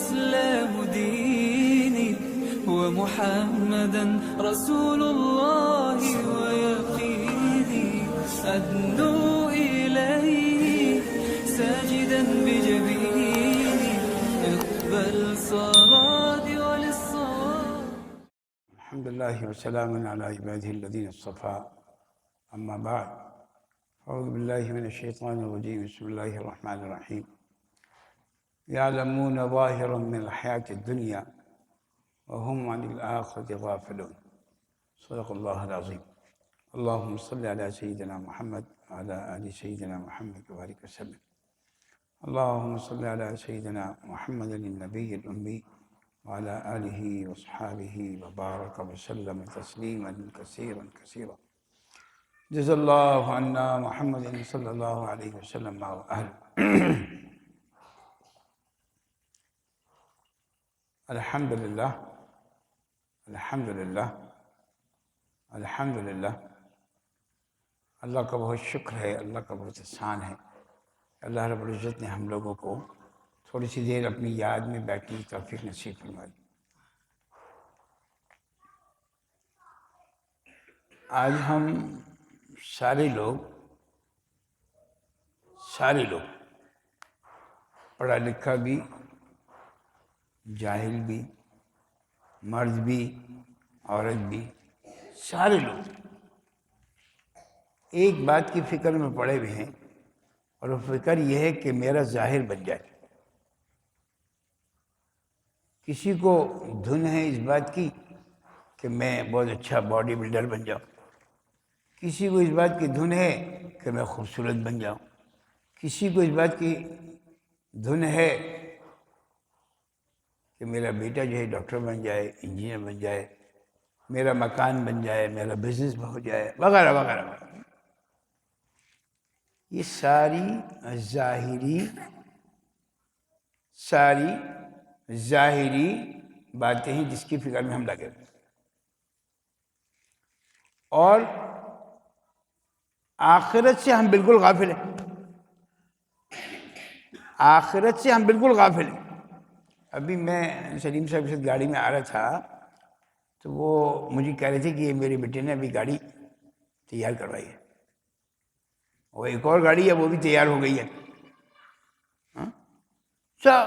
والإسلام ديني ومحمدا رسول الله ويقيني أدنو إليه ساجدا بجبيني اقبل صلاتي وللصواب. الحمد لله وسلام على عباده الذين اصطفى، أما بعد، أعوذ بالله من الشيطان الرجيم. بسم الله الرحمن الرحيم. يعلمون ظاهرا من الحياة الدنيا وهم عن الآخرة غافلون. صدق الله العظيم. اللهم صل على سيدنا محمد وعلى آل سيدنا محمد وبارك وسلم. اللهم صل على سيدنا محمد النبي الأمي وعلى آله وأصحابه وبارك وسلم تسليما كثيرا كثيرا. جزا الله عنا محمد صلی اللہ علیہ وسلم وأهله. الحمدللہ الحمدللہ الحمدللہ. اللہ کا بہت شکر ہے، اللہ کا بہت احسان ہے. اللہ رب العزت نے ہم لوگوں کو تھوڑی سی دیر اپنی یاد میں بیٹھنے کی توفیق نصیب فرمائی. آج ہم سارے لوگ پڑھا لکھا بھی، جاہل بھی، مرد بھی، عورت بھی، سارے لوگ ایک بات کی فکر میں پڑے ہوئے ہیں، اور وہ فکر یہ ہے کہ میرا ظاہر بن جائے. کسی کو دھن ہے اس بات کی کہ میں بہت اچھا باڈی بلڈر بن جاؤں. کسی کو اس بات کی دھن ہے کہ میں خوبصورت بن جاؤں. کسی کو اس بات کی دھن ہے کہ میرا بیٹا جو ہے ڈاکٹر بن جائے، انجینئر بن جائے، میرا مکان بن جائے، میرا بزنس ہو جائے، وغیرہ وغیرہ وغیرہ. یہ ساری ظاہری باتیں ہیں جس کی فکر میں ہم لگے ہوئے ہیں. اور آخرت سے ہم بالکل غافل ہیں. آخرت سے ہم بالکل غافل ہیں. ابھی میں سلیم صاحب کے ساتھ گاڑی میں آ رہا تھا تو وہ مجھے کہہ رہے تھے کہ یہ میرے بیٹے نے ابھی گاڑی تیار کروائی ہے، اور ایک اور گاڑی ہے وہ بھی تیار ہو گئی ہے. سب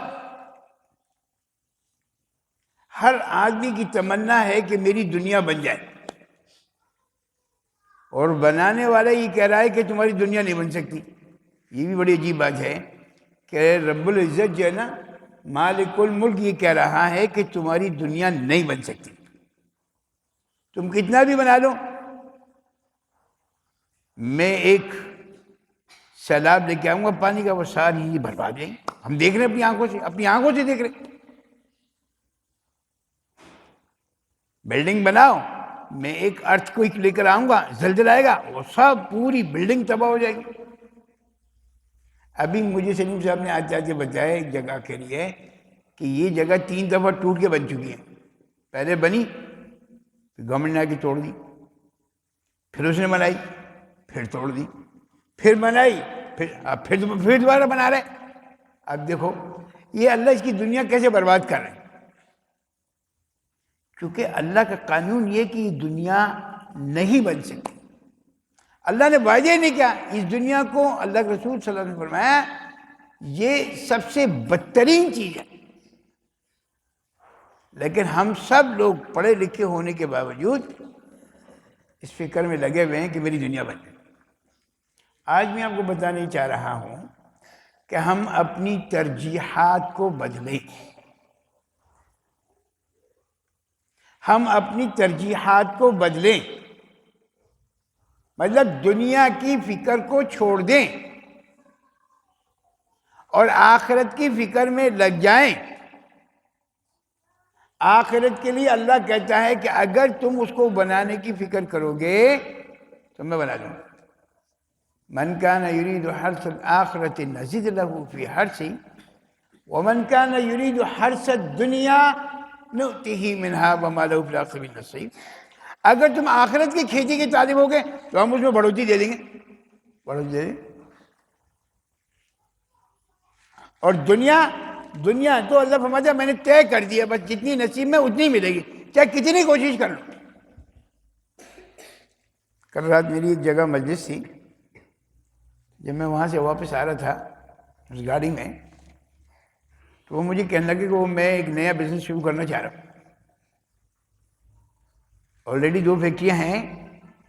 ہر آدمی کی تمنا ہے کہ میری دنیا بن جائے، اور بنانے والا یہ کہہ رہا ہے کہ تمہاری دنیا نہیں بن سکتی. یہ بھی بڑی عجیب بات ہے کہ رب العزت جو ہے نا، مالک الملک، یہ کہہ رہا ہے کہ تمہاری دنیا نہیں بن سکتی. تم کتنا بھی بنا لو. میں ایک سیلاب لے کے آؤں گا پانی کا، وہ ساری چیزیں برباد جائیں گی. ہم دیکھ رہے ہیں اپنی آنکھوں سے دیکھ رہے ہیں. بلڈنگ بناؤ، میں ایک ارتھ کوئک لے کر آؤں گا، زلزلہ آئے گا، وہ سب پوری بلڈنگ تباہ ہو جائے گی. ابھی مجھے سلیم صاحب نے آتے آتے بتایا ایک جگہ کے لیے کہ یہ جگہ 3 دفعہ ٹوٹ کے بن چکی ہے. پہلے بنی، پھر گورنمنٹ نے آ کے توڑ دی، پھر اس نے بنائی، پھر توڑ دی، پھر بنائی، پھر دوبارہ بنا رہے. اب دیکھو یہ اللہ اس کی دنیا کیسے برباد کر رہے ہیں. کیونکہ اللہ کا قانون یہ کہ یہ دنیا نہیں بن سکتی. اللہ نے واضح نہیں کیا اس دنیا کو. اللہ کے رسول صلی اللہ علیہ وسلم نے فرمایا یہ سب سے بدترین چیز ہے. لیکن ہم سب لوگ پڑھے لکھے ہونے کے باوجود اس فکر میں لگے ہوئے ہیں کہ میری دنیا بن جائے. آج میں آپ کو بتانے چاہ رہا ہوں کہ ہم اپنی ترجیحات کو بدلیں. ہم اپنی ترجیحات کو بدلیں، مطلب دنیا کی فکر کو چھوڑ دیں اور آخرت کی فکر میں لگ جائیں. آخرت کے لیے اللہ کہتا ہے کہ اگر تم اس کو بنانے کی فکر کرو گے تو میں بنا دوں گا. من کان یرید حرث الآخرۃ نزد له فی حرثہ ومن کان یرید حرث الدنیا نؤتہ منہا وما له فی الآخرۃ من نصیب. اگر تم آخرت کی کھیتی کے طالب ہو گے تو ہم اس میں بڑھوتی دے دیں گے، بڑھوتی دے دیں. اور دنیا دنیا تو اللہ فرماتا ہے میں نے طے کر دیا، بس جتنی نصیب میں اتنی ملے گی، چاہے کتنی کوشش کر لو۔ کل رات میری ایک جگہ مجلس تھی، جب میں وہاں سے واپس آ رہا تھا اس گاڑی میں، تو وہ مجھے کہنے لگے کہ وہ میں ایک نیا بزنس شروع کرنا چاہ رہا ہوں، آلریڈی 2 فیکٹریاں ہیں،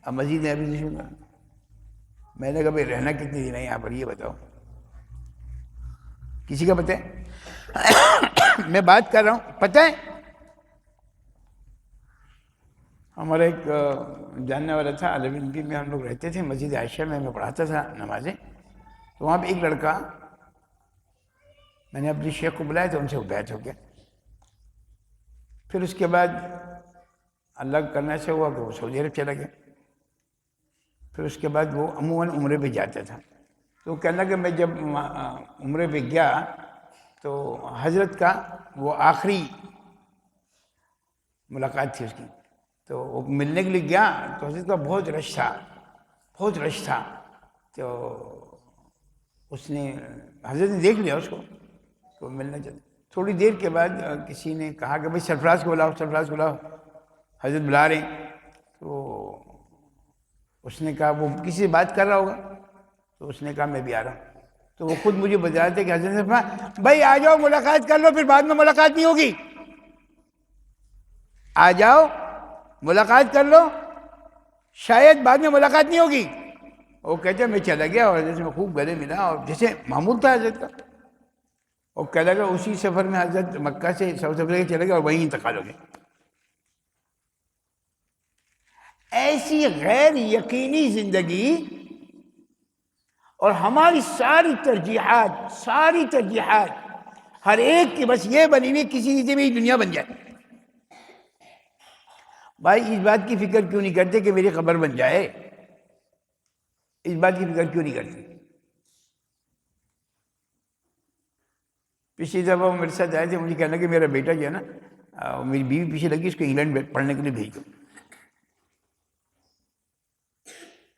اب مزید نیا بزنس شروع کرنا۔ میں نے کہا بھائی رہنا کتنے دن ہے یہاں پر یہ بتاؤ، کسی کا پتہ ہے؟ میں بات کر رہا ہوں، پتہ ہے؟ ہمارا ایک جاننے والا تھا، عالمگیر میں ہم لوگ رہتے تھے، مسجد عائشہ میں پڑھاتا تھا نمازیں، تو وہاں پہ ایک لڑکا، میں نے اپنی شیخ کو بلایا تو ان سے وہ بیعت ہو گیا۔ پھر اس کے بعد اللہ کا کرنا سے ہوا کہ وہ سعودی عرب چلا گیا۔ پھر اس کے بعد وہ عموماً عمرے پہ جاتا تھا، تو کہنا کہ میں جب عمرے پہ گیا تو حضرت کا وہ آخری ملاقات تھی اس کی، تو وہ ملنے کے لیے گیا تو حضرت کا بہت رش تھا، تو اس نے حضرت نے دیکھ لیا اس کو تو ملنا چاہتا۔ تھوڑی دیر کے بعد کسی نے کہا کہ بھائی سرفراز کو بلاؤ، حضرت بلا رہے ہیں۔ تو اس نے کہا وہ کسی سے بات کر رہا ہوگا، تو اس نے کہا میں بھی آ رہا ہوں۔ تو وہ خود مجھے بتا رہے تھے کہ حضرت نے فرمایا بھائی آ جاؤ ملاقات کر لو، پھر بعد میں ملاقات نہیں ہوگی، آ جاؤ ملاقات کر لو، شاید بعد میں ملاقات نہیں ہوگی۔ وہ کہتے ہیں میں چلا گیا اور حضرت سے میں خوب گلے ملا، اور جیسے معمول تھا حضرت کا، اور کہہ لگا اسی سفر میں حضرت مکہ سے ساؤتھ افریقہ چلے گئے اور وہیں انتقال ہو گئے۔ ایسی غیر یقینی زندگی، اور ہماری ساری ترجیحات ہر ایک کی بس یہ بنی ہوئی کسی چیز میں دنیا بن جائے۔ بھائی اس بات کی فکر کیوں نہیں کرتے کہ میری قبر بن جائے؟ اس بات کی فکر کیوں نہیں کرتے؟ پچھلی دفعہ وہ میرے ساتھ آئے تھے، مجھے کہنا کہ میرا بیٹا جو ہے نا، میری بیوی پیچھے لگی، اس کو انگلینڈ پڑھنے کے لیے بھیج دو۔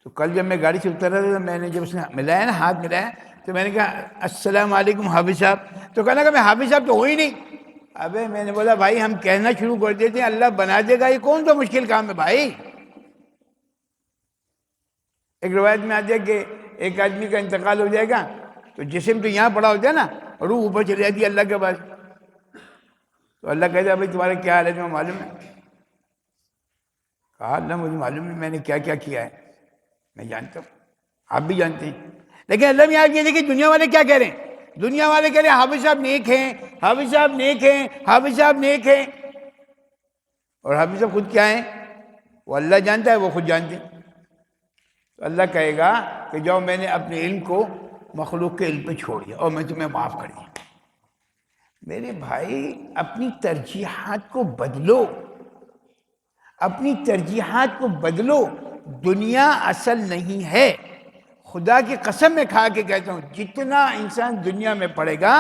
تو کل جب میں گاڑی سے اتر رہا تھا، میں نے جب اس نے ملایا نا، ہاتھ ملایا، تو میں نے کہا السلام علیکم حافظ صاحب، تو کہنا کہ میں حافظ صاحب تو ہو ہی نہیں۔ ابے میں نے بولا بھائی ہم کہنا شروع کر دیتے ہیں اللہ بنا دے گا، یہ کون سا مشکل کام ہے بھائی؟ ایک روایت میں آتا ہے کہ ایک آدمی کا انتقال ہو جائے گا تو جسم تو یہاں پڑا ہوتا ہے نا، روح اوپر چلی جاتی ہے اللہ کے پاس، تو اللہ کہتا ہے بھائی تمہارا کیا حال ہے تمہیں معلوم ہے؟ کہا اللہ مجھے معلوم ہے، میں نے کیا کیا کیا ہے میں جانتا ہوں، آپ بھی جانتے ہیں، لیکن اللہ میں آپ یہ دیکھیں دنیا والے کیا کہہ رہے ہیں؟ دنیا والے کہہ رہے ہیں حافظ صاحب نیک ہیں، حافظ صاحب نیک ہیں، حافظ صاحب نیک ہیں، اور حافظ صاحب خود کیا ہیں؟ وہ اللہ جانتا ہے، وہ خود جانتے ہیں۔ تو اللہ کہے گا کہ جاؤ میں نے اپنے علم کو مخلوق کے علم پہ چھوڑ دیا اور میں تمہیں معاف کر دیا۔ میرے بھائی اپنی ترجیحات کو بدلو، اپنی ترجیحات کو بدلو، دنیا اصل نہیں ہے۔ خدا کی قسم میں کھا کے کہتا ہوں جتنا انسان دنیا میں پڑے گا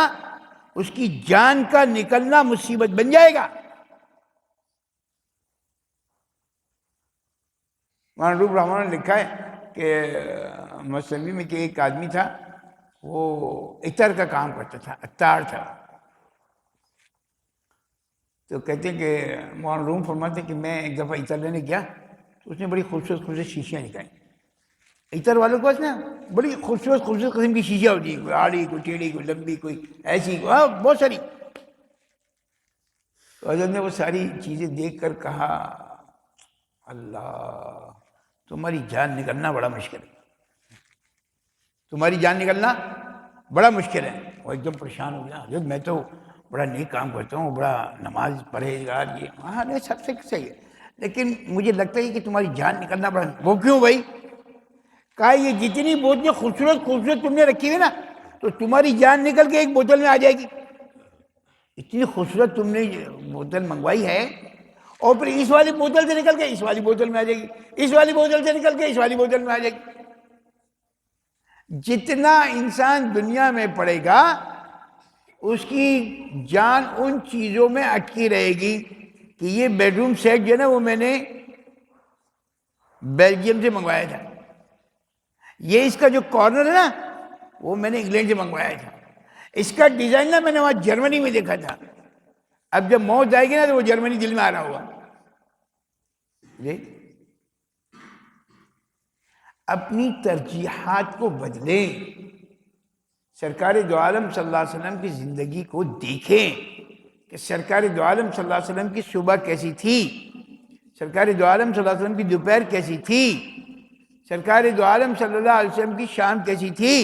اس کی جان کا نکلنا مصیبت بن جائے گا۔ مولانا روپ رحمان نے لکھا ہے کہ مصنوی میں کہ ایک آدمی تھا، وہ عطر کا کام کرتا تھا، عطار تھا، تو کہتے ہیں کہ مولانا روم فرماتے ہیں کہ میں ایک دفعہ عطر لینے گیا تو اس نے بڑی خوبصورت شیشیاں نکالی۔ عطر والوں کے پاس نا بڑی خوبصورت قسم کی شیشیاں ہوتی ہیں، کوئی آڑی، کوئی ٹیڑھی، کوئی لمبی، کوئی ایسی، بہت ساری۔ تو حضرت نے وہ ساری چیزیں دیکھ کر کہا اللہ تمہاری جان نکلنا بڑا مشکل ہے، تمہاری جان نکلنا بڑا مشکل ہے۔ وہ ایک دم پریشان ہو گیا، حضرت میں تو بڑا نیک کام کرتا ہوں، بڑا نماز پرہیزگار، یہ ہاں نہیں سب سے صحیح ہے، لیکن مجھے لگتا ہے کہ تمہاری جان نکلنا بڑا، وہ کیوں بھائی؟ کہا یہ جتنی بوتلیں خوبصورت تم نے رکھی ہوئی نا تو تمہاری جان نکل کے ایک بوتل میں آ جائے گی، اتنی خوبصورت تم نے بوتل منگوائی ہے، اور پھر اس والی بوتل سے نکل کے اس والی بوتل میں آ جائے گی، اس والی بوتل سے نکل کے اس والی بوتل میں آ جائے گی۔ جتنا انسان دنیا میں پڑے گا اس کی جان ان چیزوں میں اٹکی رہے گی کہ یہ بیڈ روم سیٹ جو ہے نا وہ میں نے بیلجیم سے منگوایا تھا، یہ اس کا جو کارنر ہے نا وہ میں نے انگلینڈ سے منگوایا تھا، اس کا ڈیزائن نا میں نے وہاں جرمنی میں دیکھا تھا. اب جب موت آئے گی نا تو وہ جرمنی دل میں آ رہا ہوگا. جی اپنی ترجیحات کو بدلیں. سرکار دو عالم صلی اللہ علیہ وسلم کی زندگی کو دیکھیں کہ سرکار دو عالم صلی اللہ علیہ وسلم کی صبح کیسی تھی, سرکار دو عالم صلی اللہ علیہ وسلم کی دوپہر کیسی تھی, سرکار دو عالم صلی اللہ علیہ وسلم کی شام کیسی تھی,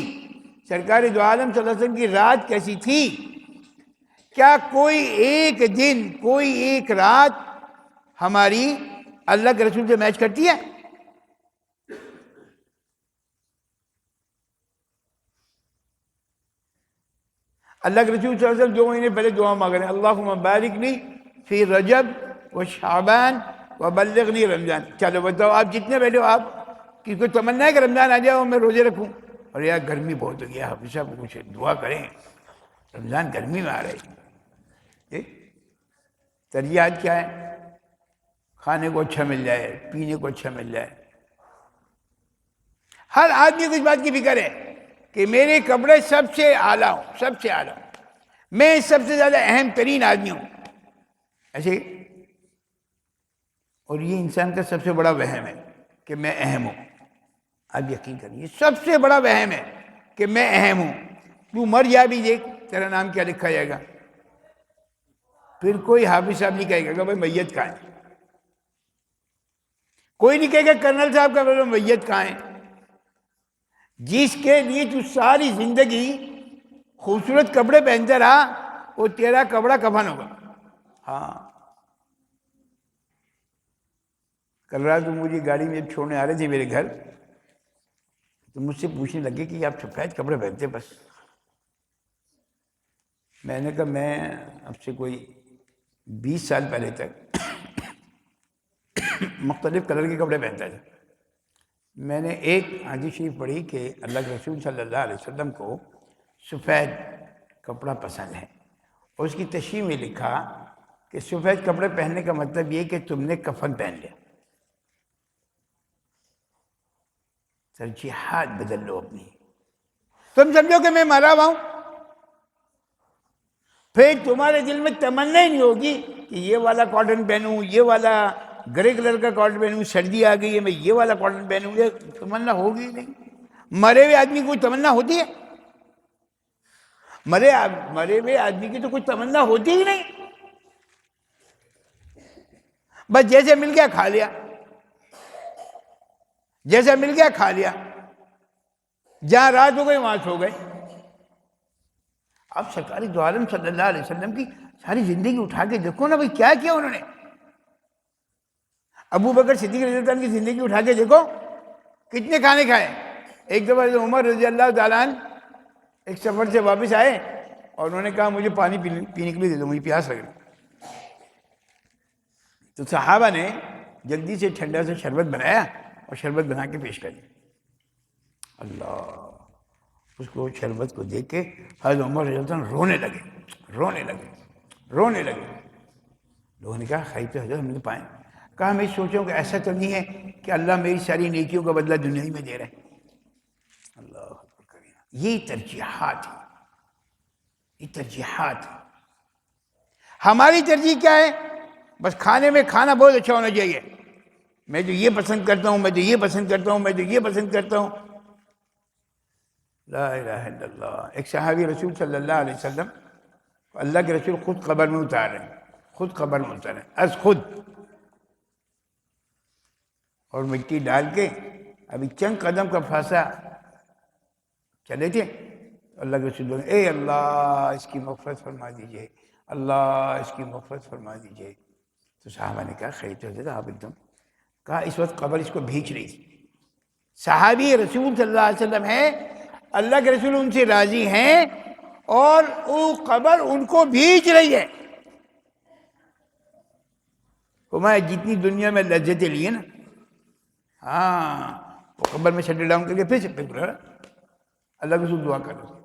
سرکار دو عالم صلی اللہ علیہ وسلم کی رات کیسی تھی. کیا کوئی ایک دن, کوئی ایک رات ہماری اللہ کے رسول سے میچ کرتی ہے؟ اللہ کے رسول صلی اللہ علیہ وسلم 2 مہینے پہلے دعا مانگ رہے ہیں, اللہم بارک لی فی رجب و شعبان و بلغنی رمضان. چلو بتاؤ آپ جتنے بیٹھے ہو, آپ کی کوئی تمنا ہے کہ رمضان آ جائے اور میں روزے رکھوں؟ اور یار گرمی بہت ہو گیا, حافظ صاحب کچھ دعا کریں, رمضان گرمی میں آ رہی. ترجیحات کیا ہے؟ کھانے کو اچھا مل جائے, پینے کو اچھا مل جائے. ہر آدمی کو اس بات کی فکر ہے کہ میرے کپڑے سب سے اعلیٰ ہوں, سب سے اعلیٰ, میں سب سے زیادہ اہم ترین آدمی ہوں. ایسے, اور یہ انسان کا سب سے بڑا وہم ہے کہ میں اہم ہوں. آپ یقین کریے سب سے بڑا وہم ہے کہ میں اہم ہوں. تو مر جا بھی دیکھ تیرا نام کیا لکھا جائے گا. پھر کوئی حافظ صاحب نہیں کہے گا کہ بھائی میت کہاں ہے, کوئی نہیں کہے گا کرنل صاحب کا میت کہاں ہے. جس کے لیے تو ساری زندگی خوبصورت کپڑے پہنتا رہا وہ تیرا کپڑا کفن ہوگا. ہاں, کل رات تو مجھے گاڑی میں چھوڑنے آ رہے تھے میرے گھر, تو مجھ سے پوچھنے لگے کہ آپ سفید کپڑے پہنتے بس. میں نے کہا میں اب سے کوئی 20 سال پہلے تک مختلف کلر کے کپڑے پہنتا تھا. میں نے ایک حدیث شریف پڑھی کہ اللہ کے رسول صلی اللہ علیہ وسلم کو سفید کپڑا پسند ہے, اور اس کی تشریح میں لکھا کہ سفید کپڑے پہننے کا مطلب یہ کہ تم نے کفن پہن لیا. ترجیحات بدل لو اپنی. تم سمجھو کہ میں مرا ہوا ہوں, پھر تمہارے دل میں تمنا ہی نہیں ہوگی کہ یہ والا کاٹن پہنوں, یہ والا گرے کلر کا کاٹن پہنوں, سردی آ گئی ہے میں یہ والا کاٹن پہنوں. یہ تمنا ہوگی ہی نہیں. مرے ہوئے آدمی کی کوئی تمنا ہوتی ہے؟ مرے ہوئے آدمی کی تو کوئی تمنا ہوتی ہی نہیں. بس جیسے مل گیا کھا لیا, جیسا مل گیا کھا لیا, جہاں رات ہو گئی وہاں سو گئے. اب سرکار دو عالم صلی اللہ علیہ وسلم کی ساری زندگی اٹھا کے دیکھو نا بھائی, کیا کیا انہوں نے. ابو بکر صدیق رضی اللہ عنہ کی زندگی اٹھا کے دیکھو, کتنے کھانے کھائے. ایک دفعہ عمر رضی اللہ تعالیٰ عنہ ایک سفر سے واپس آئے اور انہوں نے کہا مجھے پانی پینے کے لیے دے دو, مجھے پیاس لگ رہی. تو صحابہ نے جلدی سے ٹھنڈا سے شربت بنایا اور شربت بنا کے پیش کر دیا. اللہ, اس کو شربت کو دیکھ کے حضرت عمر رضی اللہ عنہ رونے لگے. لوگوں نے کہا خیر تو حضرت ہم نے تو پائیں. کہا میں سوچوں کہ ایسا تو نہیں ہے کہ اللہ میری ساری نیکیوں کا بدلہ دنیا ہی میں دے رہے ہیں. اللہ اکبر کریم. یہ ترجیحات ہیں, یہ ترجیحات ہیں. ہماری ترجیح کیا ہے؟ بس کھانے میں کھانا بہت اچھا ہونا چاہیے. میں تو یہ پسند کرتا ہوں, میں تو یہ پسند کرتا ہوں, میں تو یہ پسند کرتا ہوں. لا الہ الا اللہ. ایک صحابی رسول صلی اللہ علیہ وسلم, اللہ کے رسول خود قبر میں اتار رہے ہیں, خود قبر میں اتارے از خود, اور مٹی ڈال کے ابھی چند قدم کا فاصلہ چلے تھے. اللہ کے رسول بولے اے اللہ اس کی مغفرت فرما دیجئے, اللہ اس کی مغفرت فرما دیجئے. تو صحابہ نے کہا خیر تو حضرت آپ ایک دم. کہا اس وقت قبر اس کو بھینچ رہی تھی. صحابی رسول صلی اللہ علیہ وسلم ہے, اللہ کے رسول ان سے راضی ہیں اور وہ قبر ان کو بھینچ رہی ہے. میں جتنی دنیا میں لذتیں لیے نا, ہاں وہ قبر میں شٹل ڈاؤن کر کے پھر سے اللہ کے رسول دعا کر رہے.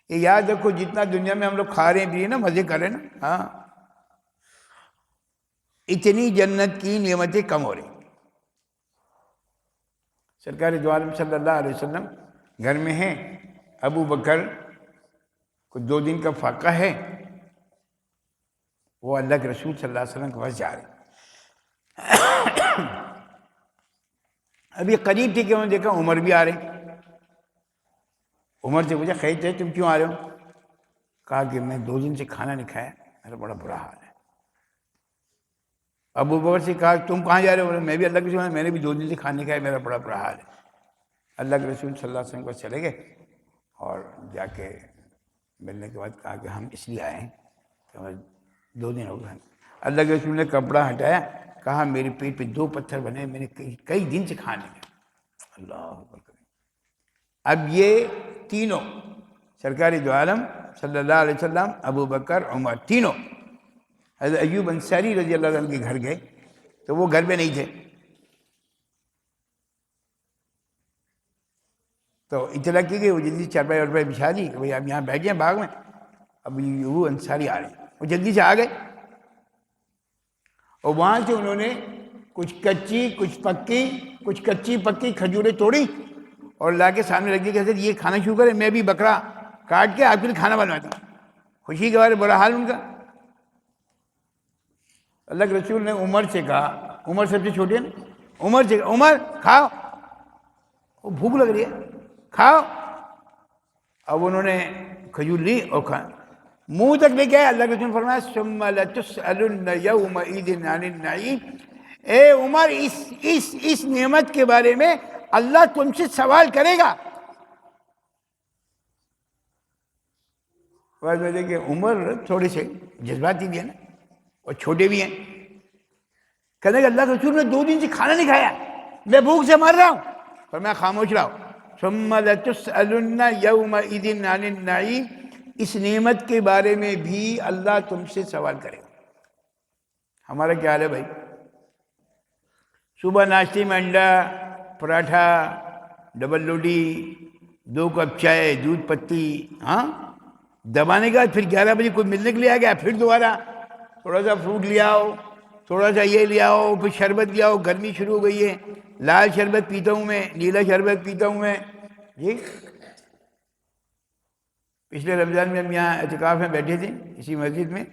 یہ یاد رکھو جتنا دنیا میں ہم لوگ کھا رہے ہیں پیے نا, مزے کر رہے ہیں نا, ہاں اتنی جنت کی نعمتیں کم ہو رہی. سرکار دو عالم صلی اللہ علیہ وسلم گھر میں ہیں, ابو بکر کچھ 2 دن کا فاقہ ہے، وہ اللہ کے رسول صلی اللہ علیہ وسلم کے پاس جا رہے ہیں۔ ابھی قریب تھی کہ انہوں نے دیکھا عمر بھی آ رہے ہیں۔ عمر سے پوچھا خیر تھے تم کیوں آ رہے ہو؟ کہا کہ میں 2 دن سے کھانا نہیں کھایا، میرا بڑا برا حال ہے۔ ابو بکر سے کہا تم کہاں جا رہے ہو؟ میں بھی اللہ کے رسول، میں نے بھی 2 دن سے کھانا نہیں کھایا، میرا بڑا برا حال ہے۔ اللہ کے رسول صلی اللہ علیہ وسلم کو چلے گئے اور جا کے ملنے کے بعد کہا کہ ہم اس لیے آئے ہیں کہ ہمیں 2 دن ہو گئے۔ اللہ کے رسول نے کپڑا ہٹایا، کہا میرے پیٹ پہ 2 پتھر بنے، میں نے کئی دن سے کھانے گیا۔ اللہ اکبر۔ اب یہ تینوں سرکار دو عالم صلی اللہ علیہ وسلم، ابو بکر، عمر، تینوں حضرت ایوب انصاری رضی اللہ عنہ کے گھر گئے تو وہ گھر پہ نہیں تھے، تو اطلاع کی گئی، وہ جلدی چارپائی وارپائی بچھا دی کہ بھائی آپ یہاں بیٹھ جائیں باغ میں، اب وہ انصاری آ رہے ہیں۔ وہ جلدی سے آ گئے اور وہاں سے انہوں نے کچھ کچی پکی کھجوریں توڑی اور لا کے سامنے رکھ دی کہ حضرت یہ کھانا شروع کرے، میں بھی بکرا کاٹ کے آپ کے لیے کھانا بنواتا ہوں۔ خوشی کے بارے برا حال ان کا۔ اللہ کے رسول نے عمر سے کہا، عمر سب سے چھوٹے نا، عمر سے کہا عمر کھاؤ، وہ بھوک لگ رہی ہے، کھاؤ۔ اب انہوں نے کھجور لی اور کھا، منہ تک لے کے آئے۔ اللہ کے رسول نے فرمایا ثم لتسألن یومئذ عن النعیم، اے عمر اس نعمت کے بارے میں اللہ تم سے سوال کرے گا۔ وجہ کہ عمر تھوڑے سے جذباتی بھی ہے نا اور چھوٹے بھی ہیں، کہنے کہ اللہ کے رسول نے 2 دن سے کھانا نہیں کھایا، میں بھوک سے مر رہا ہوں، پر میں خاموش رہا ہوں۔ ثم لتسألن یومئذ عن النعیم، اس نعمت کے بارے میں بھی اللہ تم سے سوال کرے گا۔ ہمارا کیا حال ہے بھائی؟ صبح ناشتے میں انڈا، پراٹھا، ڈبل روٹی، 2 کپ چائے، دودھ پتی، ہاں دبانے کا، پھر 11 بجے کوئی ملنے کے لیے آ گیا، پھر دوبارہ تھوڑا سا فروٹ لے آؤ، تھوڑا سا یہ لے آؤ، پھر شربت لے آؤ، گرمی شروع ہو گئی ہے، لال شربت پیتا ہوں میں، نیلا شربت پیتا ہوں میں۔ جی پچھلے رمضان میں ہم یہاں اعتکاف میں بیٹھے تھے اسی مسجد میں،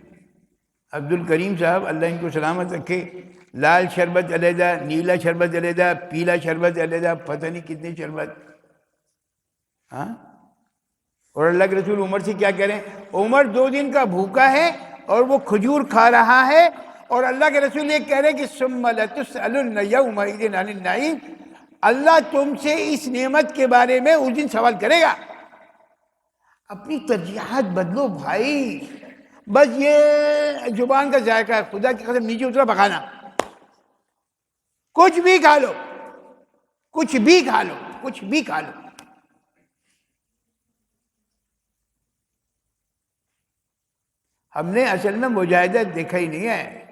عبد الکریم صاحب اللہ ان کو سلامت رکھے، لال شربت علیحدہ، نیلا شربت علیحدہ، پیلا شربت علیحدہ، پتہ نہیں کتنے شربت، ہاں۔ اور اللہ کے رسول عمر سے کیا کہہ رہے ہیں؟ عمر 2 دن کا بھوکا ہے اور وہ کھجور کھا رہا ہے، اور اللہ کے رسول یہ کہہ رہے ہیں کہ ثم لتسألن یومئذ عن النعیم، اللہ تم سے اس نعمت کے بارے میں اس دن سوال کرے گا۔ اپنی ترجیحات بدلو بھائی، بس یہ زبان کا ذائقہ ہے، خدا کی قسم نیچے اترا بکھانا، کچھ بھی کھا لو، کچھ بھی کھا لو، کچھ بھی کھا لو۔ ہم نے اصل میں مجاہدہ دیکھا ہی نہیں ہے،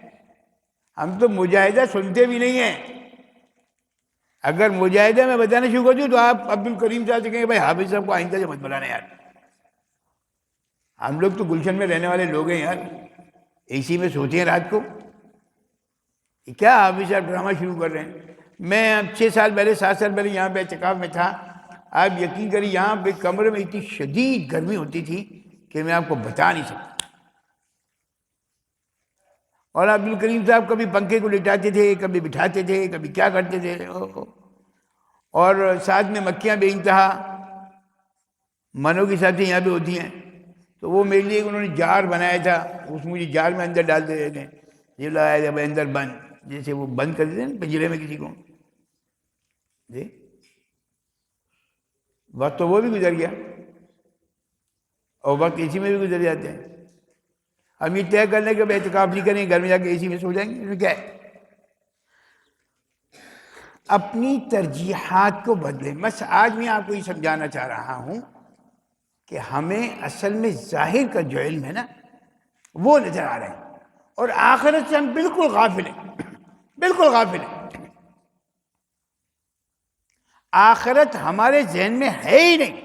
ہم تو مجاہدہ سنتے بھی نہیں ہیں۔ اگر مجاہدہ میں بتانا شروع کر دوں تو آپ عبد الکریم صاحب سے کہیں گے بھائی حافظ صاحب کو آئندہ سے مت بلانا یار، ہم لوگ تو گلشن میں رہنے والے لوگ ہیں یار، اے سی میں سوتے ہیں رات کو، کیا حافظ صاحب ڈرامہ شروع کر رہے ہیں۔ میں اب 6 سال پہلے 7 سال پہلے یہاں پہ اعتکاف میں تھا، آپ یقین کریے یہاں پہ کمرے میں اتنی شدید گرمی ہوتی تھی کہ میں آپ کو بتا نہیں سکتا، اور عبد الکریم صاحب کبھی پنکھے کو لٹاتے تھے، کبھی بٹھاتے تھے، کبھی کیا کرتے تھے، اور ساتھ میں مکھیاں بے انتہا منوں کے ساتھ یہاں پہ ہوتی ہیں، تو وہ میرے لیے انہوں نے جار بنایا تھا، اس مجھے جار میں اندر ڈال دیتے تھے، یہ لگایا جب اندر بند، جیسے وہ بند کر دیتے ہیں نا پنجرے میں کسی کو، جی وقت تو وہ بھی گزر گیا اور وقت اسی میں بھی گزر جاتے ہیں۔ ہم یہ طے کر لیں کہ اب اعتکاف نہیں کریں، گھر میں جا کے اے سی میں سو جائیں گے، اس میں کیا ہے؟ اپنی ترجیحات کو بدلیں۔ بس آج میں آپ کو یہ سمجھانا چاہ رہا ہوں کہ ہمیں اصل میں ظاہر کا جو علم ہے نا وہ نظر آ رہا ہے، اور آخرت سے ہم بالکل غافل ہیں، بالکل غافل ہیں۔ آخرت ہمارے ذہن میں ہے ہی نہیں،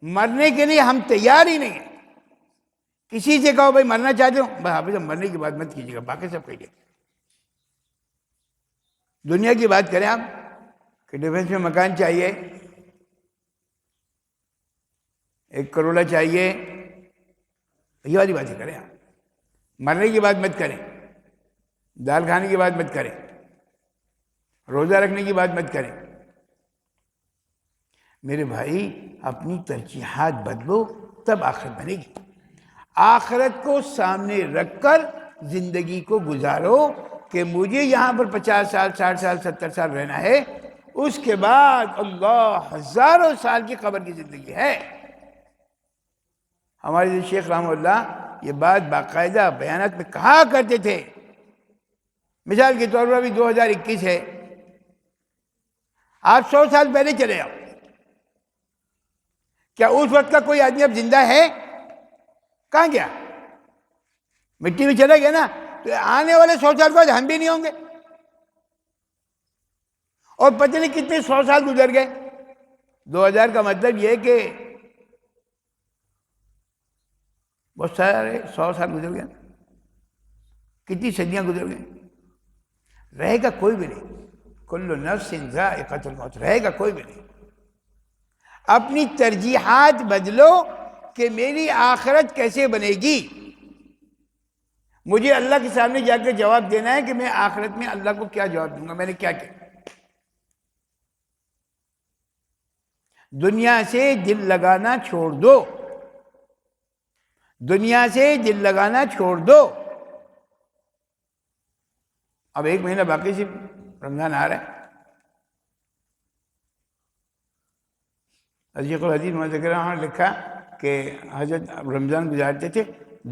مرنے کے لیے ہم تیار ہی نہیں ہیں۔ کسی سے کہو بھائی مرنا چاہتے ہو، بھائی حافظ مرنے کی بات مت کیجیے گا، باقی سب کہیے۔ دنیا کی بات کریں آپ کہ ڈیفنس میں مکان چاہیے، 1 کروڑ چاہیے، یہ والی باتیں کریں آپ. مرنے کی بات مت کریں، دال کھانے کی بات مت کریں، روزہ رکھنے کی بات مت کریں. میرے بھائی اپنی ترجیحات بدلو تب آخرت بنے گی. آخرت کو سامنے رکھ کر زندگی کو گزارو کہ مجھے یہاں پر 50 سال 60 سال 70 سال رہنا ہے، اس کے بعد اللہ ہزاروں سال کی قبر کی زندگی ہے. ہمارے شیخ رحمہ اللہ یہ بات باقاعدہ بیانات میں کہا کرتے تھے. مثال کے طور پر ابھی 2021 ہے، آپ 100 سال پہلے چلے جاؤ، کیا اس وقت کا کوئی آدمی اب زندہ ہے؟ کہاں گیا؟ مٹی میں چلا گیا نا. تو آنے والے 100 سال بعد ہم بھی نہیں ہوں گے، اور پتہ نہیں کتنے 100 سال گزر گئے. 2000 کا مطلب یہ کہ بہت سارے 100 سال گزر گئے، کتنی صدیاں گزر گئیں. رہے گا کوئی بھی نہیں. کل نفس ذائقۃ الموت، رہے گا کوئی بھی نہیں. اپنی ترجیحات بدلو کہ میری آخرت کیسے بنے گی. مجھے اللہ کے سامنے جا کے جواب دینا ہے کہ میں آخرت میں اللہ کو کیا جواب دوں گا، میں نے کیا کیا. دنیا سے دل لگانا چھوڑ دو، دنیا سے دل لگانا چھوڑ دو. اب 1 مہینہ باقی سے رمضان آ رہا ہے. حدیث نے لکھا کہ حضرت رمضان گزارتے تھے،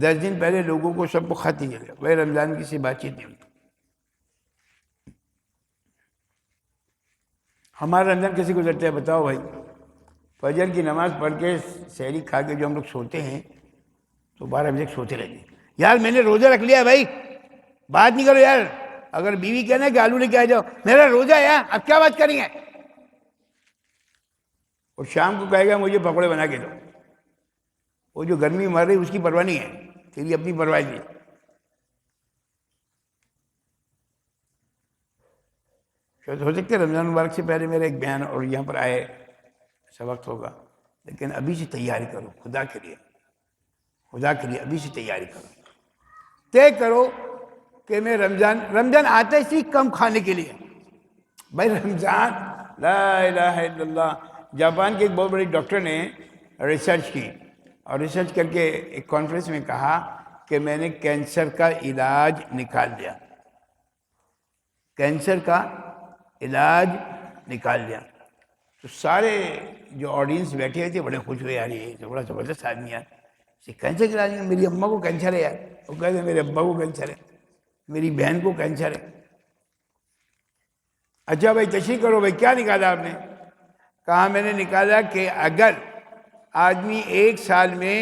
10 دن پہلے لوگوں کو سب کو خط نہیں چلے، بھائی رمضان کی سی بات چیت نہیں ہوتی. ہمارا رمضان کیسے گزرتا ہے بتاؤ بھائی. فجر کی نماز پڑھ کے سحری کھا کے جو ہم لوگ سوتے ہیں تو 12 بجے سوتے رہتے ہیں. یار میں نے روزہ رکھ لیا بھائی، بات نہیں کرو یار. اگر بیوی کہنا کہ آلو لے کے آ جاؤ، میرا روزہ ہے اب کیا بات کریں گے. اور شام کو کہے گا مجھے پکوڑے بنا کے دو. وہ جو گرمی مر رہی اس کی پرواہ نہیں ہے، تیری اپنی پرواہ نہیں. شاید ہو سکتا ہے رمضان مبارک سے پہلے میرا ایک بیان اور یہاں پر آئے، ایسا وقت ہوگا. لیکن ابھی سے تیاری کرو، خدا کے لیے، خدا کے لیے ابھی سے تیاری کرو. طے کرو کہ میں رمضان آتا ہے اسی کم کھانے کے لیے. بھائی رمضان، لا الہ الا اللہ. جاپان کے ایک بہت بڑے ڈاکٹر نے ریسرچ کی اور ریسرچ کر کے ایک کانفرنس میں کہا کہ میں نے کینسر کا علاج نکال دیا، کینسر کا علاج نکال دیا. تو سارے جو آڈینس بیٹھے ہوئے تھے بڑے خوش ہوئے، یار یہ تو بڑا زبردست آدمی ہے. کینسر کا علاج، میری اماں کو کینسر ہے یار. وہ کہتے ہیں میرے ابا کو کینسر ہے، میری بہن کو کینسر ہے. اچھا بھائی تشریح کرو بھائی، کیا نکالا آپ نے؟ کہا میں نے نکالا کہ اگر آدمی 1 سال میں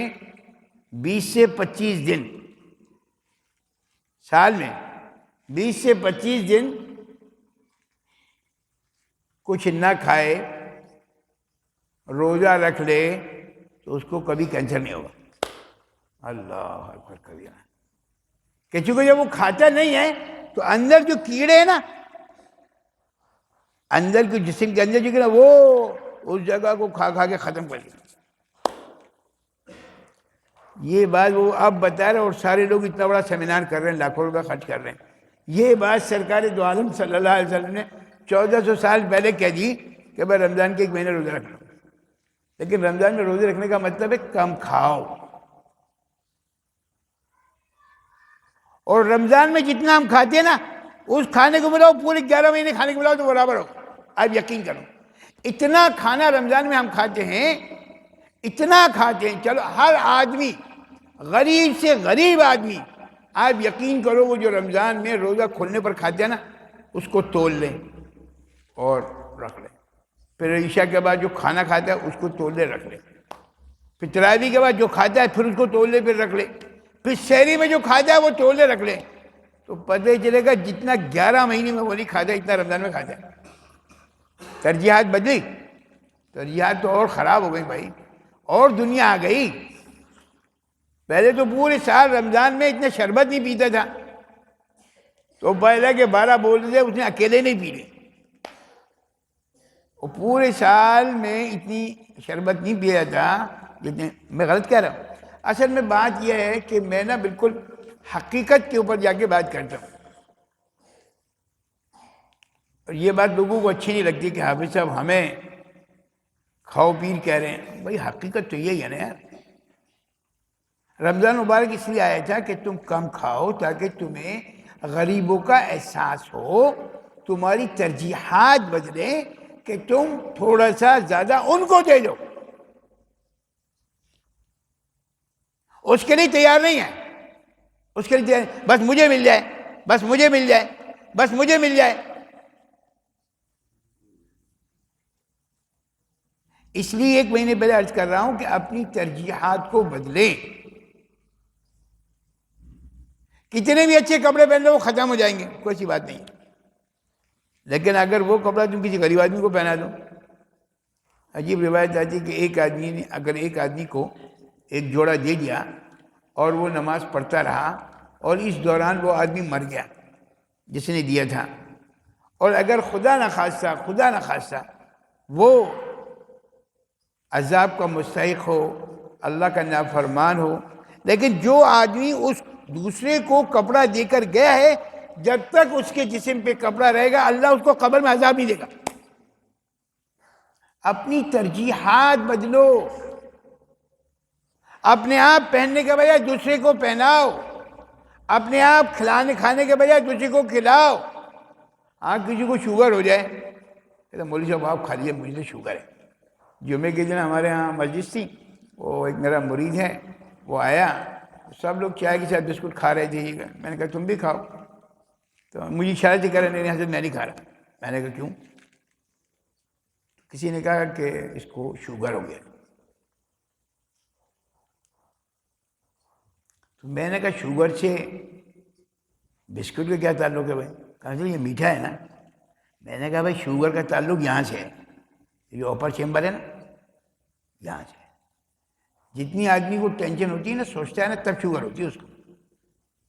20 سے 25 دن، سال میں 20 سے 25 دن کچھ نہ کھائے، روزہ رکھ لے تو اس کو کبھی کینسر نہیں ہوگا. اللہ اکبر کبیرہ. کہ چونکہ جب وہ کھاتا نہیں ہے تو اندر جو کیڑے ہیں نا، اندر کے جسم کے اندر جو کیڑے وہ اس جگہ کو کھا کھا کے ختم کر دیا. یہ بات وہ اب بتا رہے اور سارے لوگ اتنا بڑا سیمینار کر رہے ہیں، لاکھوں روپے خرچ کر رہے ہیں. یہ بات سرکار دو عالم صلی اللہ علیہ وسلم نے 1400 سال پہلے کہہ دی کہ بھائی رمضان کے 1 مہینے روزہ رکھ لو. لیکن رمضان میں روزے رکھنے کا مطلب ہے کم کھاؤ. اور رمضان میں جتنا ہم کھاتے ہیں نا، اس کھانے کو ملاؤ پورے 11 مہینے کھانے کو ملاؤ تو برابر ہو. آپ یقین کرو اتنا کھانا رمضان میں ہم کھاتے ہیں، اتنا کھاتے ہیں. چلو ہر آدمی، غریب سے غریب آدمی، آپ یقین کرو وہ جو رمضان میں روزہ کھلنے پر کھاتے ہیں نا، اس کو تول لیں اور رکھ لیں. پھر عشاء کے بعد جو کھانا کھاتا ہے اس کو تول لے رکھ لیں. پھر تراویح کے بعد جو کھاتا ہے پھر اس کو تول لے پھر رکھ لیں. پھر سحری میں جو کھاتا ہے وہ تول لے رکھ لیں. تو پتہ ہی چلے گا جتنا 11 مہینے میں وہ نہیں کھاتا اتنا رمضان میں کھاتا ہے. ترجیحات بدلی، ترجیحات تو اور خراب ہو گئی بھائی، اور دنیا آ گئی. پہلے تو پورے سال رمضان میں اتنا شربت نہیں پیتا تھا، تو پہلے کے 12 بول رہے اس نے اکیلے نہیں پی لی. اور پورے سال میں اتنی شربت نہیں پیا تھا جتنے. میں غلط کہہ رہا ہوں؟ اصل میں بات یہ ہے کہ میں نا بالکل حقیقت کے اوپر جا کے بات کرتا ہوں، اور یہ بات لوگوں کو اچھی نہیں لگتی کہ حافظ صاحب ہمیں کھاؤ پیر کہہ رہے ہیں۔ بھائی حقیقت تو یہی ہے نا یار۔ رمضان مبارک اس لیے آیا تھا کہ تم کم کھاؤ تاکہ تمہیں غریبوں کا احساس ہو، تمہاری ترجیحات بدلے کہ تم تھوڑا سا زیادہ ان کو دے دو۔ اس کے لیے تیار نہیں ہے، اس کے لیے تیار، بس مجھے مل جائے، بس مجھے مل جائے، بس مجھے مل جائے۔ اس لیے ایک مہینے پہلے عرض کر رہا ہوں کہ اپنی ترجیحات کو بدلیں۔ کتنے بھی اچھے کپڑے پہن لو وہ ختم ہو جائیں گے، کوئی سی بات نہیں، لیکن اگر وہ کپڑا تم کسی غریب آدمی کو پہنا دو۔ عجیب روایت آتی ہے کہ ایک آدمی نے اگر ایک آدمی کو ایک جوڑا دے دیا اور وہ نماز پڑھتا رہا اور اس دوران وہ آدمی مر گیا جس نے دیا تھا، اور اگر خدا نخواستہ وہ عذاب کا مستحق ہو، اللہ کا نافرمان ہو، لیکن جو آدمی اس دوسرے کو کپڑا دے کر گیا ہے، جب تک اس کے جسم پہ کپڑا رہے گا اللہ اس کو قبر میں عذاب نہیں دے گا۔ اپنی ترجیحات بدلو، اپنے آپ پہننے کے بجائے دوسرے کو پہناؤ، اپنے آپ کھانے کے بجائے دوسرے کو کھلاؤ۔ ہاں کسی کو شوگر ہو جائے کہتا مولوی صاحب آپ کھا لیجیے مجھے شوگر ہے۔ جمعے کے دن ہمارے ہاں مسجد تھی، وہ ایک میرا مرید ہے، وہ آیا، سب لوگ چائے کے ساتھ بسکٹ کھا رہے تھے، میں نے کہا تم بھی کھاؤ، تو مجھے اشارے سے کہہ رہے نہیں حضرت میں نہیں کھا رہا۔ میں نے کہا کیوں؟ کسی نے کہا کہ اس کو شوگر ہو گیا۔ تو میں نے کہا شوگر سے بسکٹ کا کیا تعلق ہے بھائی؟ کہا یہ میٹھا ہے نا۔ میں نے کہا بھائی شوگر کا تعلق یہاں سے ہے، یہ اوپر چیمبر ہے نا، یہاں سے۔ جتنی آدمی کو ٹینشن ہوتی ہے نا، سوچتا ہے نا، تب شوگر ہوتی ہے اس کو۔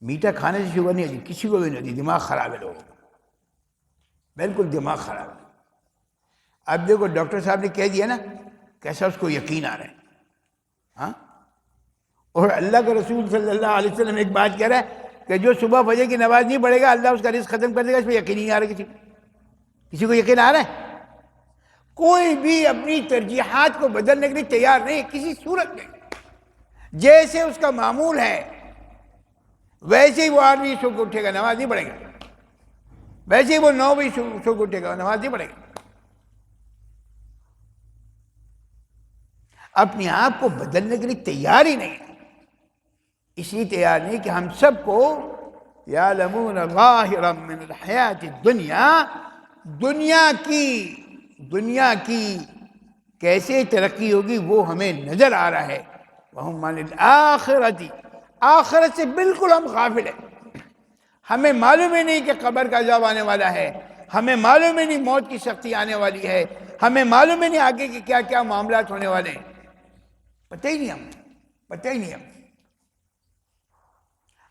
میٹھا کھانے سے شوگر نہیں ہوتی، کسی کو بھی نہیں ہوتی، دماغ خراب ہے لوگوں کا، بالکل دماغ خراب ہے۔ اب دیکھو ڈاکٹر صاحب نے کہہ دیا نا، کیسا اس کو یقین آ رہا ہے، ہاں؟ اور اللہ کے رسول صلی اللہ علیہ وسلم ایک بات کہہ رہا ہے کہ جو صبح فجر کی نماز نہیں پڑھے گا اللہ اس کا رزق ختم کر دے گا۔ اس پہ یقین نہیں آ رہا کسی کو یقین آ رہا ہے؟ کوئی بھی اپنی ترجیحات کو بدلنے کے لیے تیار نہیں کسی صورت میں۔ جیسے اس کا معمول ہے ویسے ہی وہ 8 بجے سو کے اٹھے گا، نماز نہیں پڑھے گا، ویسے ہی وہ 9 بجے سو کے اٹھے گا، نماز نہیں پڑھے گا۔ اپنے آپ کو بدلنے کے لیے تیار ہی نہیں، اس لیے تیار نہیں کہ ہم سب کو یعلمون ظاہرا من الحیات الدنیا، دنیا کی کیسے ترقی ہوگی وہ ہمیں نظر آ رہا ہے، وہم عن الآخرۃ، آخرت سے بالکل ہم غافل ہیں۔ ہمیں معلوم ہی نہیں کہ قبر کا عذاب آنے والا ہے، ہمیں معلوم ہی نہیں موت کی سختی آنے والی ہے، ہمیں معلوم ہی نہیں آگے کے کیا کیا معاملات ہونے والے ہیں، پتہ ہی نہیں ہم۔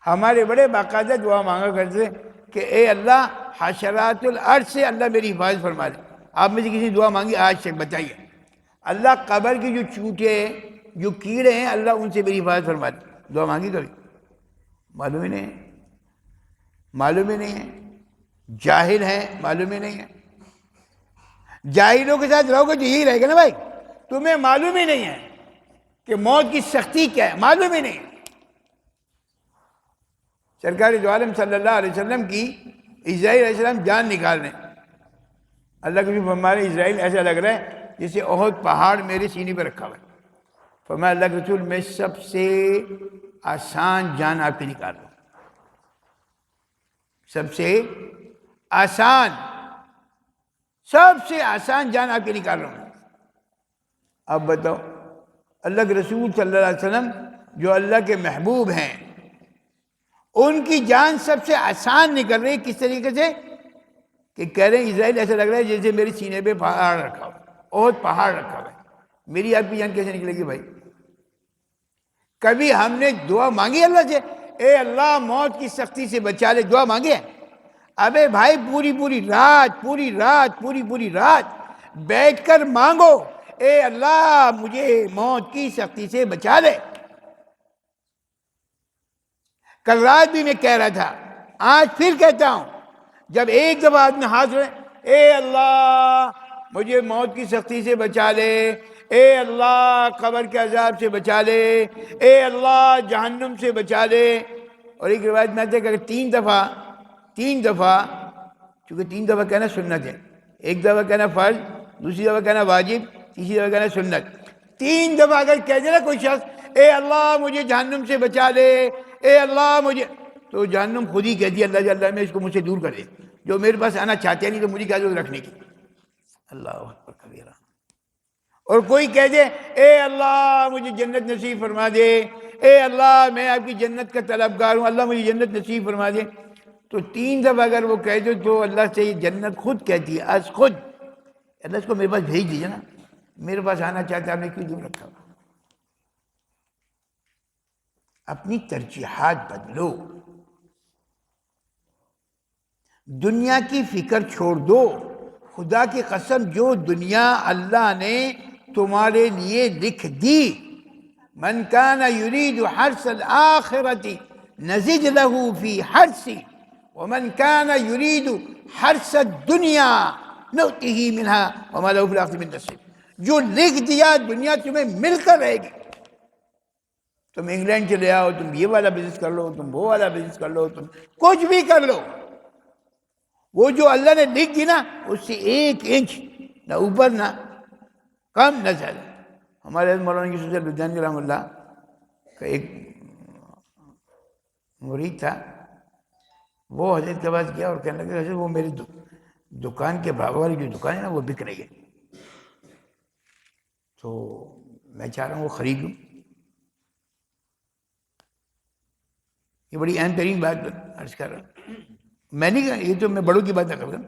ہمارے بڑے باقاعدہ دعا مانگا کرتے کہ اے اللہ حشرات الارض سے اللہ میری حفاظت فرما دے۔ آپ میں سے کسی نے دعا مانگی آج سے بتائیے؟ اللہ قبر کی جو چوٹے جو کیڑے ہیں اللہ ان سے میری حفاظت فرما دے، دعا مانگی کبھی؟ معلوم ہی نہیں ہے، جاہل ہیں، معلوم ہی نہیں ہے۔ جاہلوں کے ساتھ رہو گے تو یہی رہے گا نا بھائی، تمہیں معلوم ہی نہیں ہے کہ موت کی سختی کیا ہے، معلوم ہی نہیں ہے۔ سرکار دو عالم صلی اللہ علیہ وسلم کی اسرائیل علیہ السلام جان نکال رہے ہیں، اللہ کے بھی ہمارے اسرائیل ایسا لگ رہا ہے جیسے احد پہاڑ میرے سینے پہ رکھا ہوا ہے۔ فرمایا اللہ کے رسول میں سب سے آسان جان آپ کی نکال رہا ہوں، سب سے آسان جان آپ کی نکال رہا ہوں۔ اب بتاؤ اللہ کے رسول صلی اللہ علیہ وسلم جو اللہ کے محبوب ہیں ان کی جان سب سے آسان نکل رہی، کس طریقے سے کہ کہہ رہے ہیں اسرائیل ایسا لگ رہا ہے جیسے میرے سینے پہ پہاڑ رکھا ہوا، احد پہاڑ رکھا ہوا ہے، میری آپ کی جان کیسے نکلے گی بھائی؟ کبھی ہم نے دعا مانگی اللہ سے اے اللہ موت کی سختی سے بچا لے؟ دعا مانگی ہے؟ ابے بھائی پوری رات بیٹھ کر مانگو اے اللہ مجھے موت کی سختی سے بچا لے۔ کل رات بھی میں کہہ رہا تھا، آج پھر کہتا ہوں، جب ایک دفعہ آدمی ہاتھ رہے، اے اللہ مجھے موت کی سختی سے بچا لے، اے اللہ قبر کے عذاب سے بچا لے، اے اللہ جہنم سے بچا لے. اور ایک روایت میں آتا ہے کہ اگر تین دفعہ چونکہ 3 دفعہ کہنا سنت ہے، ایک دفعہ کہنا فرض، دوسری دفعہ کہنا واجب، تیسری دفعہ کہنا سنت. 3 دفعہ اگر کہہ دے نا کوئی شخص، اے اللہ مجھے جہنم سے بچا لے، اے اللہ مجھے، تو جہنم خود ہی کہتی ہے اللہ اللہ میں اس کو مجھ سے دور کر دے، جو میرے پاس آنا چاہتے ہیں نہیں تو مجھے کیا ضرورت رکھنے کی. اللہ اکبر کبیرہ. اور کوئی کہہ دے اے اللہ مجھے جنت نصیب فرما دے، اے اللہ میں آپ کی جنت کا طلبگار ہوں، اللہ مجھے جنت نصیب فرما دے، تو 3 دفعہ اگر وہ کہہ دے تو اللہ سے یہ جنت خود کہتی ہے، از خود، اللہ اس کو میرے پاس بھیج دیجیے نا، میرے پاس آنا چاہتا ہے، آپ نے کیوں دور رکھا؟ اپنی ترجیحات بدلو، دنیا کی فکر چھوڑ دو. خدا کی قسم جو دنیا اللہ نے تمہارے لیے لکھ دی، من کان یرید حرث الآخرۃ نزد له فی حرثہ ومن کان یرید حرث الدنیا نؤتہ منها وما له فی الآخرۃ من نصیب. جو لکھ دیا دنیا تمہیں مل کر رہے گی، تم انگلینڈ چلے آؤ، تم یہ والا بزنس کر لو، تم وہ والا بزنس کر لو، تم کچھ بھی کر لو، وہ جو اللہ نے لکھ دی نا اس سے 1 انچ نہ اوپر نہ کم نہ زیادہ. ہمارے حضرت مولانا یوسف البدانی رحمہ اللہ کا ایک مرید تھا، وہ حضرت کے پاس گیا اور کہنے لگا حضرت وہ میری دکان کے برابر والی جو دکان ہے نا وہ بک رہی ہے، تو میں چاہ رہا ہوں وہ خرید لوں. یہ بڑی اہم ترین بات عرض کر رہا ہوں. میں نہیں کہا، یہ تو میں بڑوں کی بات کر رہا ہوں،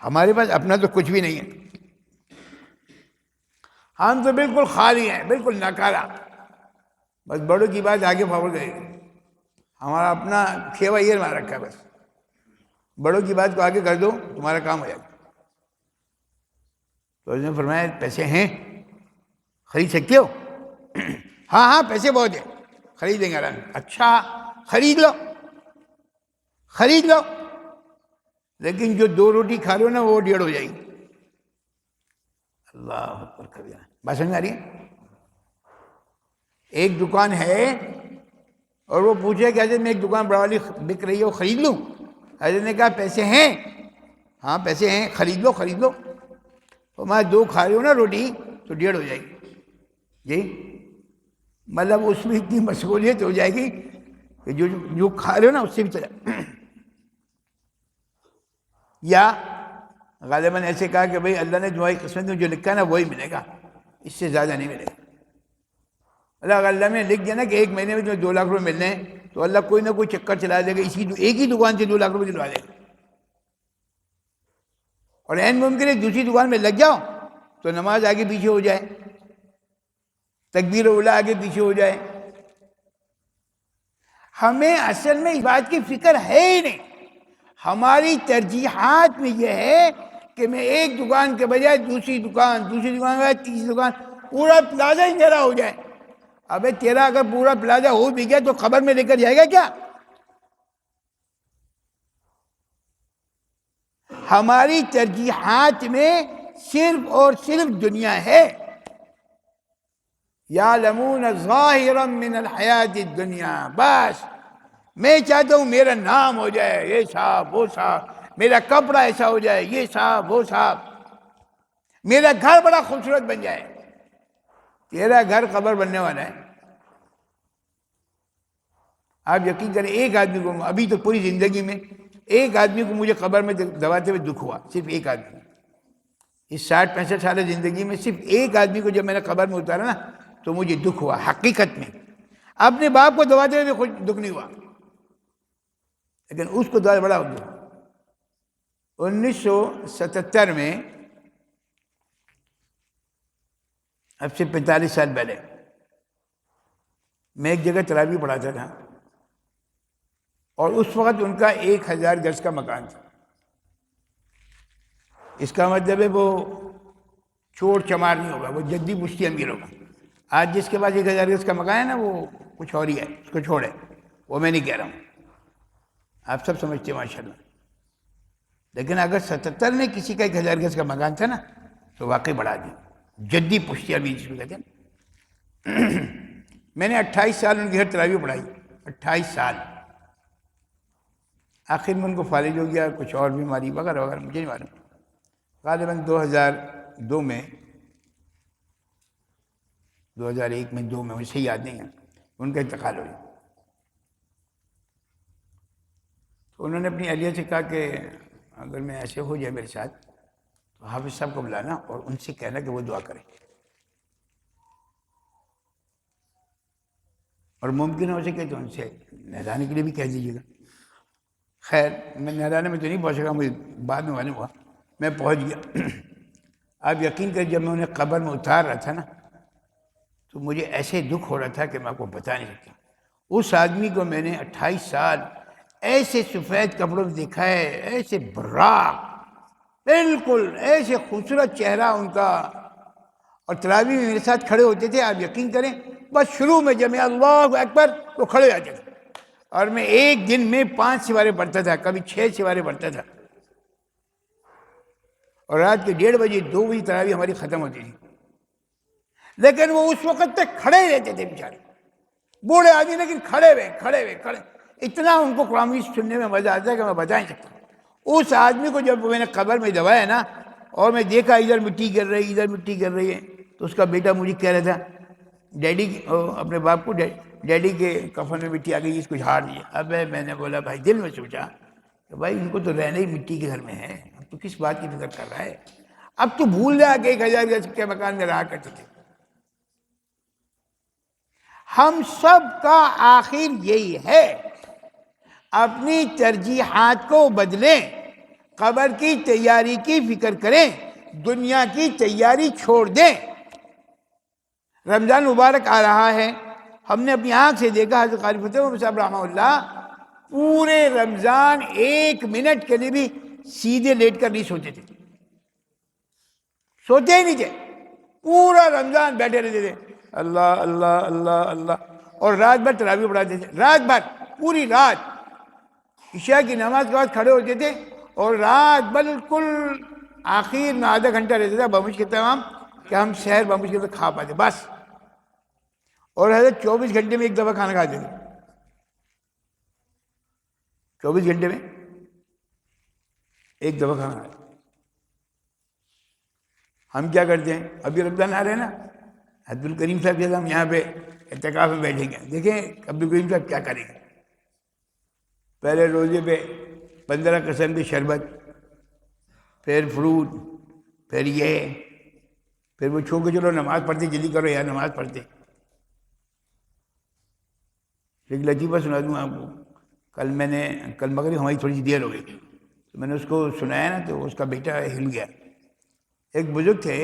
ہمارے پاس اپنا تو کچھ بھی نہیں ہے، ہم تو بالکل خالی ہیں، بالکل ناکارہ. بس بڑوں کی بات آگے فارورڈ کرے گی، ہمارا اپنا کھیوا یہ مار رکھا ہے. بس بڑوں کی بات کو آگے کر دو تمہارا کام ہو جائے گا. تو اس نے فرمایا پیسے ہیں خرید سکتے ہو؟ ہاں ہاں پیسے بہت ہیں، خرید لیں گے آرام. اچھا خرید لو، لیکن جو 2 روٹی کھا لو نا وہ 1.5 ہو جائے گی. اللہ اکبر کبیرہ. بات سمجھ آ رہی ہے؟ ایک دکان ہے اور وہ پوچھے کہ حضرت میں ایک دکان بڑا والی بک رہی ہے وہ خرید لوں؟ حضرت نے کہا پیسے ہیں؟ ہاں پیسے ہیں، خرید لو. تو میں 2 کھا رہی ہوں نا روٹی تو 1.5 ہو جائے گی. جی مطلب اس میں اتنی مشغولیت ہو جائے گی کہ جو کھا رہے ہو نا اس سے بھی چلا. یا غالباً ایسے کہا کہ بھئی اللہ نے تمہاری قسمت میں جو لکھا ہے نا وہی ملے گا، اس سے زیادہ نہیں ملے گا. اللہ نے لکھ دیا نا کہ 1 مہینے میں تمہیں 2 لاکھ روپے ملنے ہیں، تو اللہ کوئی نہ کوئی چکر چلا دے گا، ایک ہی دکان سے 2 لاکھ روپے دلوا دے گا. اور عین ممکن ہے دوسری دکان میں لگ جاؤ تو نماز آگے پیچھے ہو جائے، تکبیر اولیٰ آگے پیچھے ہو جائے. ہمیں اصل میں اس بات کی فکر ہے ہی نہیں. ہماری ترجیحات میں یہ ہے کہ میں ایک دکان کے بجائے دوسری دکان کے بجائے تیسری دکان، پورا پلازا ہی میرا ہو جائے. ابے تیرا اگر پورا پلازا ہو بھی گیا تو خبر میں لے کر جائے گا کیا؟ ہماری ترجیحات میں صرف اور صرف دنیا ہے. یعلمون ظاہرا من الحیات الدنیا. بس میں چاہتا ہوں میرا نام ہو جائے، یہ صاحب وہ صاحب، میرا کپڑا ایسا ہو جائے، یہ صاحب وہ صاحب، میرا گھر بڑا خوبصورت بن جائے. تیرا گھر قبر بننے والا ہے. آپ یقین کریں ایک آدمی کو ابھی تو پوری زندگی میں ایک آدمی کو مجھے قبر میں دباتے ہوئے دکھ ہوا، صرف ایک آدمی. اس 60-65 سال زندگی میں صرف ایک آدمی کو جب میں نے قبر میں اتارا نا تو مجھے دکھ ہوا حقیقت میں. اپنے باپ کو دباتے ہوئے کچھ دکھ نہیں ہوا، لیکن اس کو دباتے بڑا دکھ. 1977 میں، اب سے 45 سال پہلے، میں ایک جگہ تراویح پڑھاتا تھا اور اس وقت ان کا 1000 گز کا مکان تھا. اس کا مطلب ہے وہ چور چمار نہیں ہوگا، وہ جدی مشتی امیر ہوگا. آج جس کے پاس 1000 گز کا مکان ہے نا وہ کچھ اور ہی ہے، اس کو چھوڑے، وہ میں نہیں کہہ رہا ہوں. آپ سب سمجھتے ہیں ماشاءاللہ. لیکن اگر 77 میں کسی کا 1000 گز کا مکان تھا نا تو واقعی بڑھا دیا. جدی پشتیہ بھی جس کو کہتے ہیں. میں نے 28 سال ان کے گھر تراویح پڑھائی. 28 سال. آخر میں ان کو فالج ہو گیا, کچھ اور بیماری وغیرہ وغیرہ, مجھے نہیں معلوم. غالباً 2002 میں 2001 میں 2 میں مجھے صحیح یاد نہیں ہے ان کا انتقال ہو گیا. تو انہوں نے اپنی اہلیہ سے کہا کہ اگر میں ایسے ہو جائے میرے ساتھ تو حافظ صاحب کو بلانا اور ان سے کہنا کہ وہ دعا کریں, اور ممکن ہو سکے تو ان سے نہلانے کے لیے بھی کہہ دیجیے گا. خیر میں نہلانے میں تو نہیں پہنچ سکا, مجھے بعد میں معلوم ہوا میں پہنچ گیا. آپ یقین کریں جب میں انہیں قبر میں اتار رہا تھا نا تو مجھے ایسے دکھ ہو رہا تھا کہ میں آپ کو بتا نہیں سکتا. اس آدمی کو میں نے 28 سال ایسے سفید کپڑوں میں دیکھا ہے, ایسے براق, بالکل ایسے خوبصورت چہرہ ان کا, اور تراویح میں میرے ساتھ کھڑے ہوتے تھے. آپ یقین کریں بس شروع میں جب میں اللہ اکبر تو کھڑے ہو جاتے تھے, اور میں ایک دن میں 5 سوارے پڑھتا تھا, کبھی 6 سوارے پڑھتا تھا, اور رات کے 1:30 بجے 2 بجے تراویح ہماری ختم ہوتی تھی. لیکن وہ اس وقت تک کھڑے ہی رہتے تھے بیچارے, بوڑھے آدمی لیکن کھڑے ہوئے. اتنا ان کو قرآن مجید سننے میں مزہ آتا ہے کہ میں بتا نہیں سکتا. اس آدمی کو جب میں نے قبر میں دبایا نا اور میں دیکھا ادھر مٹی گر رہی ادھر مٹی گر رہی ہے, تو اس کا بیٹا مجھے کہہ رہا تھا ڈیڈی, اپنے باپ کو, ڈیڈی کے کفن میں مٹی آ گئی, اس کو جھاڑ دیا. اب میں نے بولا بھائی, دل میں سوچا کہ بھائی ان کو تو رہنا ہی مٹی کے گھر میں ہے, اب تو کس بات کی فکر کر رہا ہے, اب تو بھول جا کہ 1000 گز کے مکان میں رہا کرتے تھے. ہم سب کا آخر یہی ہے, اپنی ترجیحات کو بدلیں, قبر کی تیاری کی فکر کریں, دنیا کی تیاری چھوڑ دیں. رمضان مبارک آ رہا ہے, ہم نے اپنی آنکھ سے دیکھا حضرت قاری فتح محمد صاحب رحمہ اللہ پورے رمضان 1 منٹ کے لیے بھی سیدھے لیٹ کر نہیں سوتے تھے, سوتے ہی نہیں تھے. پورا رمضان بیٹھے رہتے تھے, اللہ اللہ اللہ اللہ, اور رات بھر تراویح پڑھاتے تھے. رات بھر, پوری رات. عشاء کی نماز کے بعد کھڑے ہوتے تھے اور رات بالکل آخر میں آدھا گھنٹہ رہتا تھا بمشکل تمام کہ ہم سحر بمشکل سے کھا پاتے بس. اور حضرت 24 گھنٹے میں 1 دفعہ کھانا کھاتے تھے. 24 گھنٹے میں 1 دفعہ کھانا کھاتے. ہم کیا کرتے ہیں, ابھی رمضان آ رہے ہیں نا, عبد الکریم صاحب جیسے ہم یہاں پہ اعتکاف میں بیٹھیں گے, دیکھیں عبد الکریم صاحب کیا کریں گے. پہلے روزے پہ 15 قسم کی شربت, پھر فروٹ, پھر یہ, پھر وہ چھو کے چلو نماز پڑھتے, جلدی کرو یار نماز پڑھتے. ایک لطیفہ سنا دوں آپ کو. کل مغرب ہماری تھوڑی سی دیر ہو گئی, تو میں نے اس کو سنایا نا تو اس کا بیٹا ہل گیا. ایک بزرگ تھے,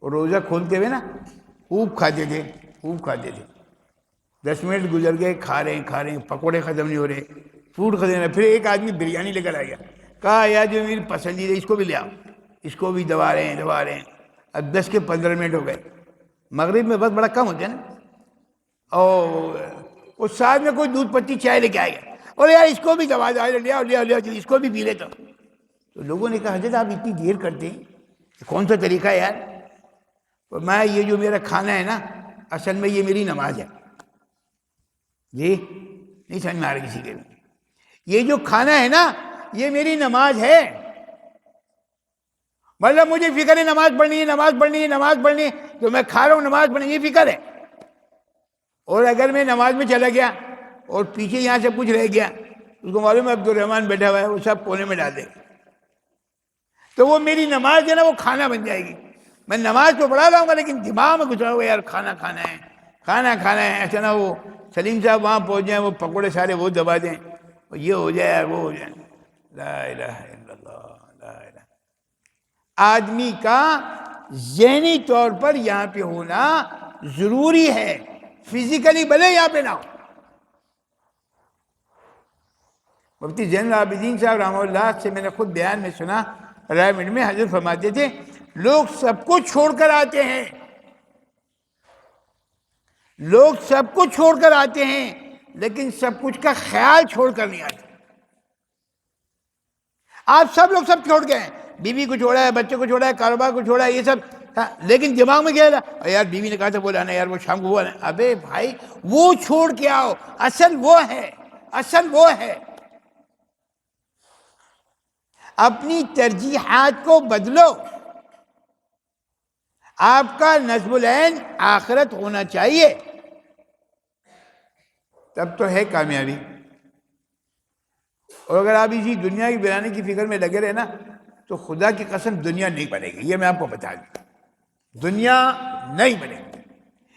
وہ روزہ کھولتے ہوئے نا خوب کھاتے تھے, 10 منٹ گزر گئے, کھا رہے ہیں, پکوڑے ختم نہیں ہو رہے, فروٹ ختم نہیں ہو رہے. پھر ایک آدمی بریانی لے کر آ گیا, کہا یار جو میری پسندیدہ اس کو بھی لے آؤ, اس کو بھی دبا رہے ہیں. اب 10 کے 15 منٹ ہو گئے. مغرب میں بس بڑا کم ہوتا ہے نا, اور اس ساتھ میں کوئی دودھ پتی چائے لے کے آئے گا, اور یار اس کو بھی دبا دو, لے آؤ اس کو بھی پی لیتا ہوں. تو لوگوں نے کہا حضرت آپ اتنی دیر کرتے ہیں, کون سا طریقہ ہے یار. میں یہ جو میرا کھانا ہے نا اصل میں یہ میری نماز ہے. جی نہیں سمجھ میں آ رہا کسی کے بھی, یہ جو کھانا ہے نا یہ میری نماز ہے. مطلب مجھے فکر ہے نماز پڑھنی ہے, جو میں کھا رہا ہوں نماز پڑھنی, یہ فکر ہے. اور اگر میں نماز میں چلا گیا اور پیچھے یہاں سے کچھ رہ گیا, اس کو معلوم ہے عبد الرحمن بیٹھا ہوا ہے, وہ سب کونے میں ڈال دے گا, تو وہ میری نماز ہے نا وہ کھانا بن جائے گی. میں نماز تو پڑھا رہا ہوں گا لیکن دماغ میں گزرا ہوا یار کھانا کھانا ہے. ایسا نہ وہ سلیم صاحب وہاں پہنچ جائیں, وہ پکوڑے سارے وہ دبا دیں, یہ ہو جائے یار وہ ہو جائے. لا الہ الا اللہ, لا الہ. آدمی کا ذہنی طور پر یہاں پہ ہونا ضروری ہے, فزیکلی بھلے یہاں پہ نہ ہو. مفتی زین العابدین صاحب رحمہ اللہ سے میں نے خود بیان میں سنا, رائے منڈ میں حضرت فرماتے تھے لوگ سب کچھ چھوڑ کر آتے ہیں, لیکن سب کچھ کا خیال چھوڑ کر نہیں آتے. آپ سب لوگ سب چھوڑ گئے ہیں، بیوی کو چھوڑا ہے، بچوں کو چھوڑا ہے، کاروبار کو چھوڑا ہے، یہ سب، لیکن دماغ میں کیا ہے، یار بیوی نے کہا تھا وہ لانا، یار وہ شام کو وہ لانا۔ ابے بھائی وہ چھوڑ کے آؤ، اصل وہ ہے، اصل وہ ہے۔ اپنی ترجیحات کو بدلو۔ آپ کا نصب العین آخرت ہونا چاہیے، تب تو ہے کامیابی۔ اور اگر آپ اسی دنیا کی بنانے کی فکر میں لگے رہے نا تو خدا کی قسم دنیا نہیں بنے گی، یہ میں آپ کو بتا دوں، دنیا نہیں بنے گی۔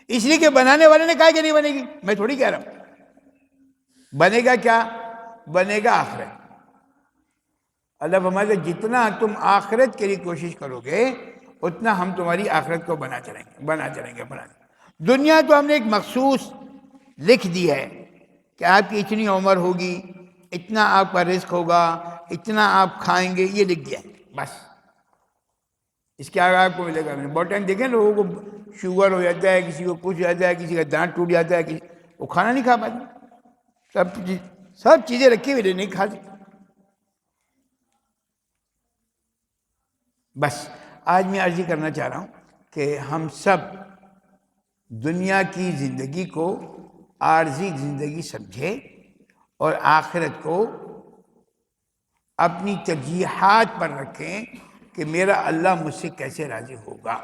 اس لیے کہ بنانے والے نے کہا کہ نہیں بنے گی، میں تھوڑی کہہ رہا ہوں۔ بنے گا کیا؟ بنے گا آخرت۔ اللہ فرماتا ہے جتنا تم آخرت کے لیے کوشش کرو گے اتنا ہم تمہاری آخرت کو بنا چلیں گے۔ دنیا تو ہم نے ایک مخصوص لکھ دی ہے کہ آپ کی اتنی عمر ہوگی، اتنا آپ کا رزق ہوگا، اتنا آپ کھائیں گے، یہ لکھ دیا ہے بس۔ اس کے آگے آپ کو ملے گا۔ بہت ٹائم دیکھیں لوگوں کو شوگر ہو جاتا ہے، کسی کو کچھ ہو جاتا ہے، کسی کا دانت ٹوٹ جاتا ہے، وہ کھانا نہیں کھا پاتے، سب چیزیں رکھی ہوئی نہیں کھا سکتے۔ بس آج میں عرض کرنا چاہ رہا ہوں کہ ہم سب دنیا کی زندگی کو عارضی زندگی سمجھے اور آخرت کو اپنی ترجیحات پر رکھیں کہ میرا اللہ مجھ سے کیسے راضی ہوگا،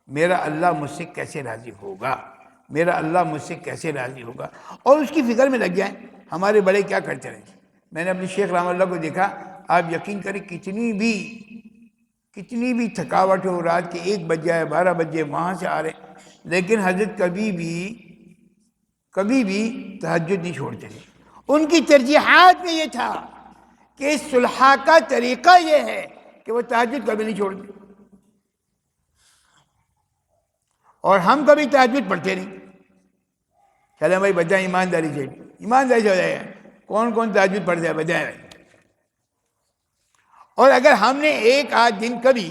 میرا اللہ مجھ سے کیسے راضی ہوگا، میرا اللہ مجھ سے کیسے راضی ہوگا، اور اس کی فکر میں لگ جائیں۔ ہمارے بڑے کیا کرتے رہے، میں نے اپنے شیخ رحمہ اللہ کو دیکھا، آپ یقین کریں کتنی بھی تھکاوٹ ہو، رات کے 1 بج جائے 12 بج جائے وہاں سے آ رہے، لیکن حضرت کبھی بھی تہجد نہیں چھوڑتے تھے۔ ان کی ترجیحات میں یہ تھا کہ صلح کا طریقہ یہ ہے کہ وہ تہجد کبھی نہیں چھوڑتے، اور ہم کبھی تہجد پڑھتے نہیں۔ چلیں بھائی بتائیں ایمانداری سے ہو جائے کون تہجد پڑھتا ہے، بتائیں بھائی۔ اور اگر ہم نے ایک آدھ دن کبھی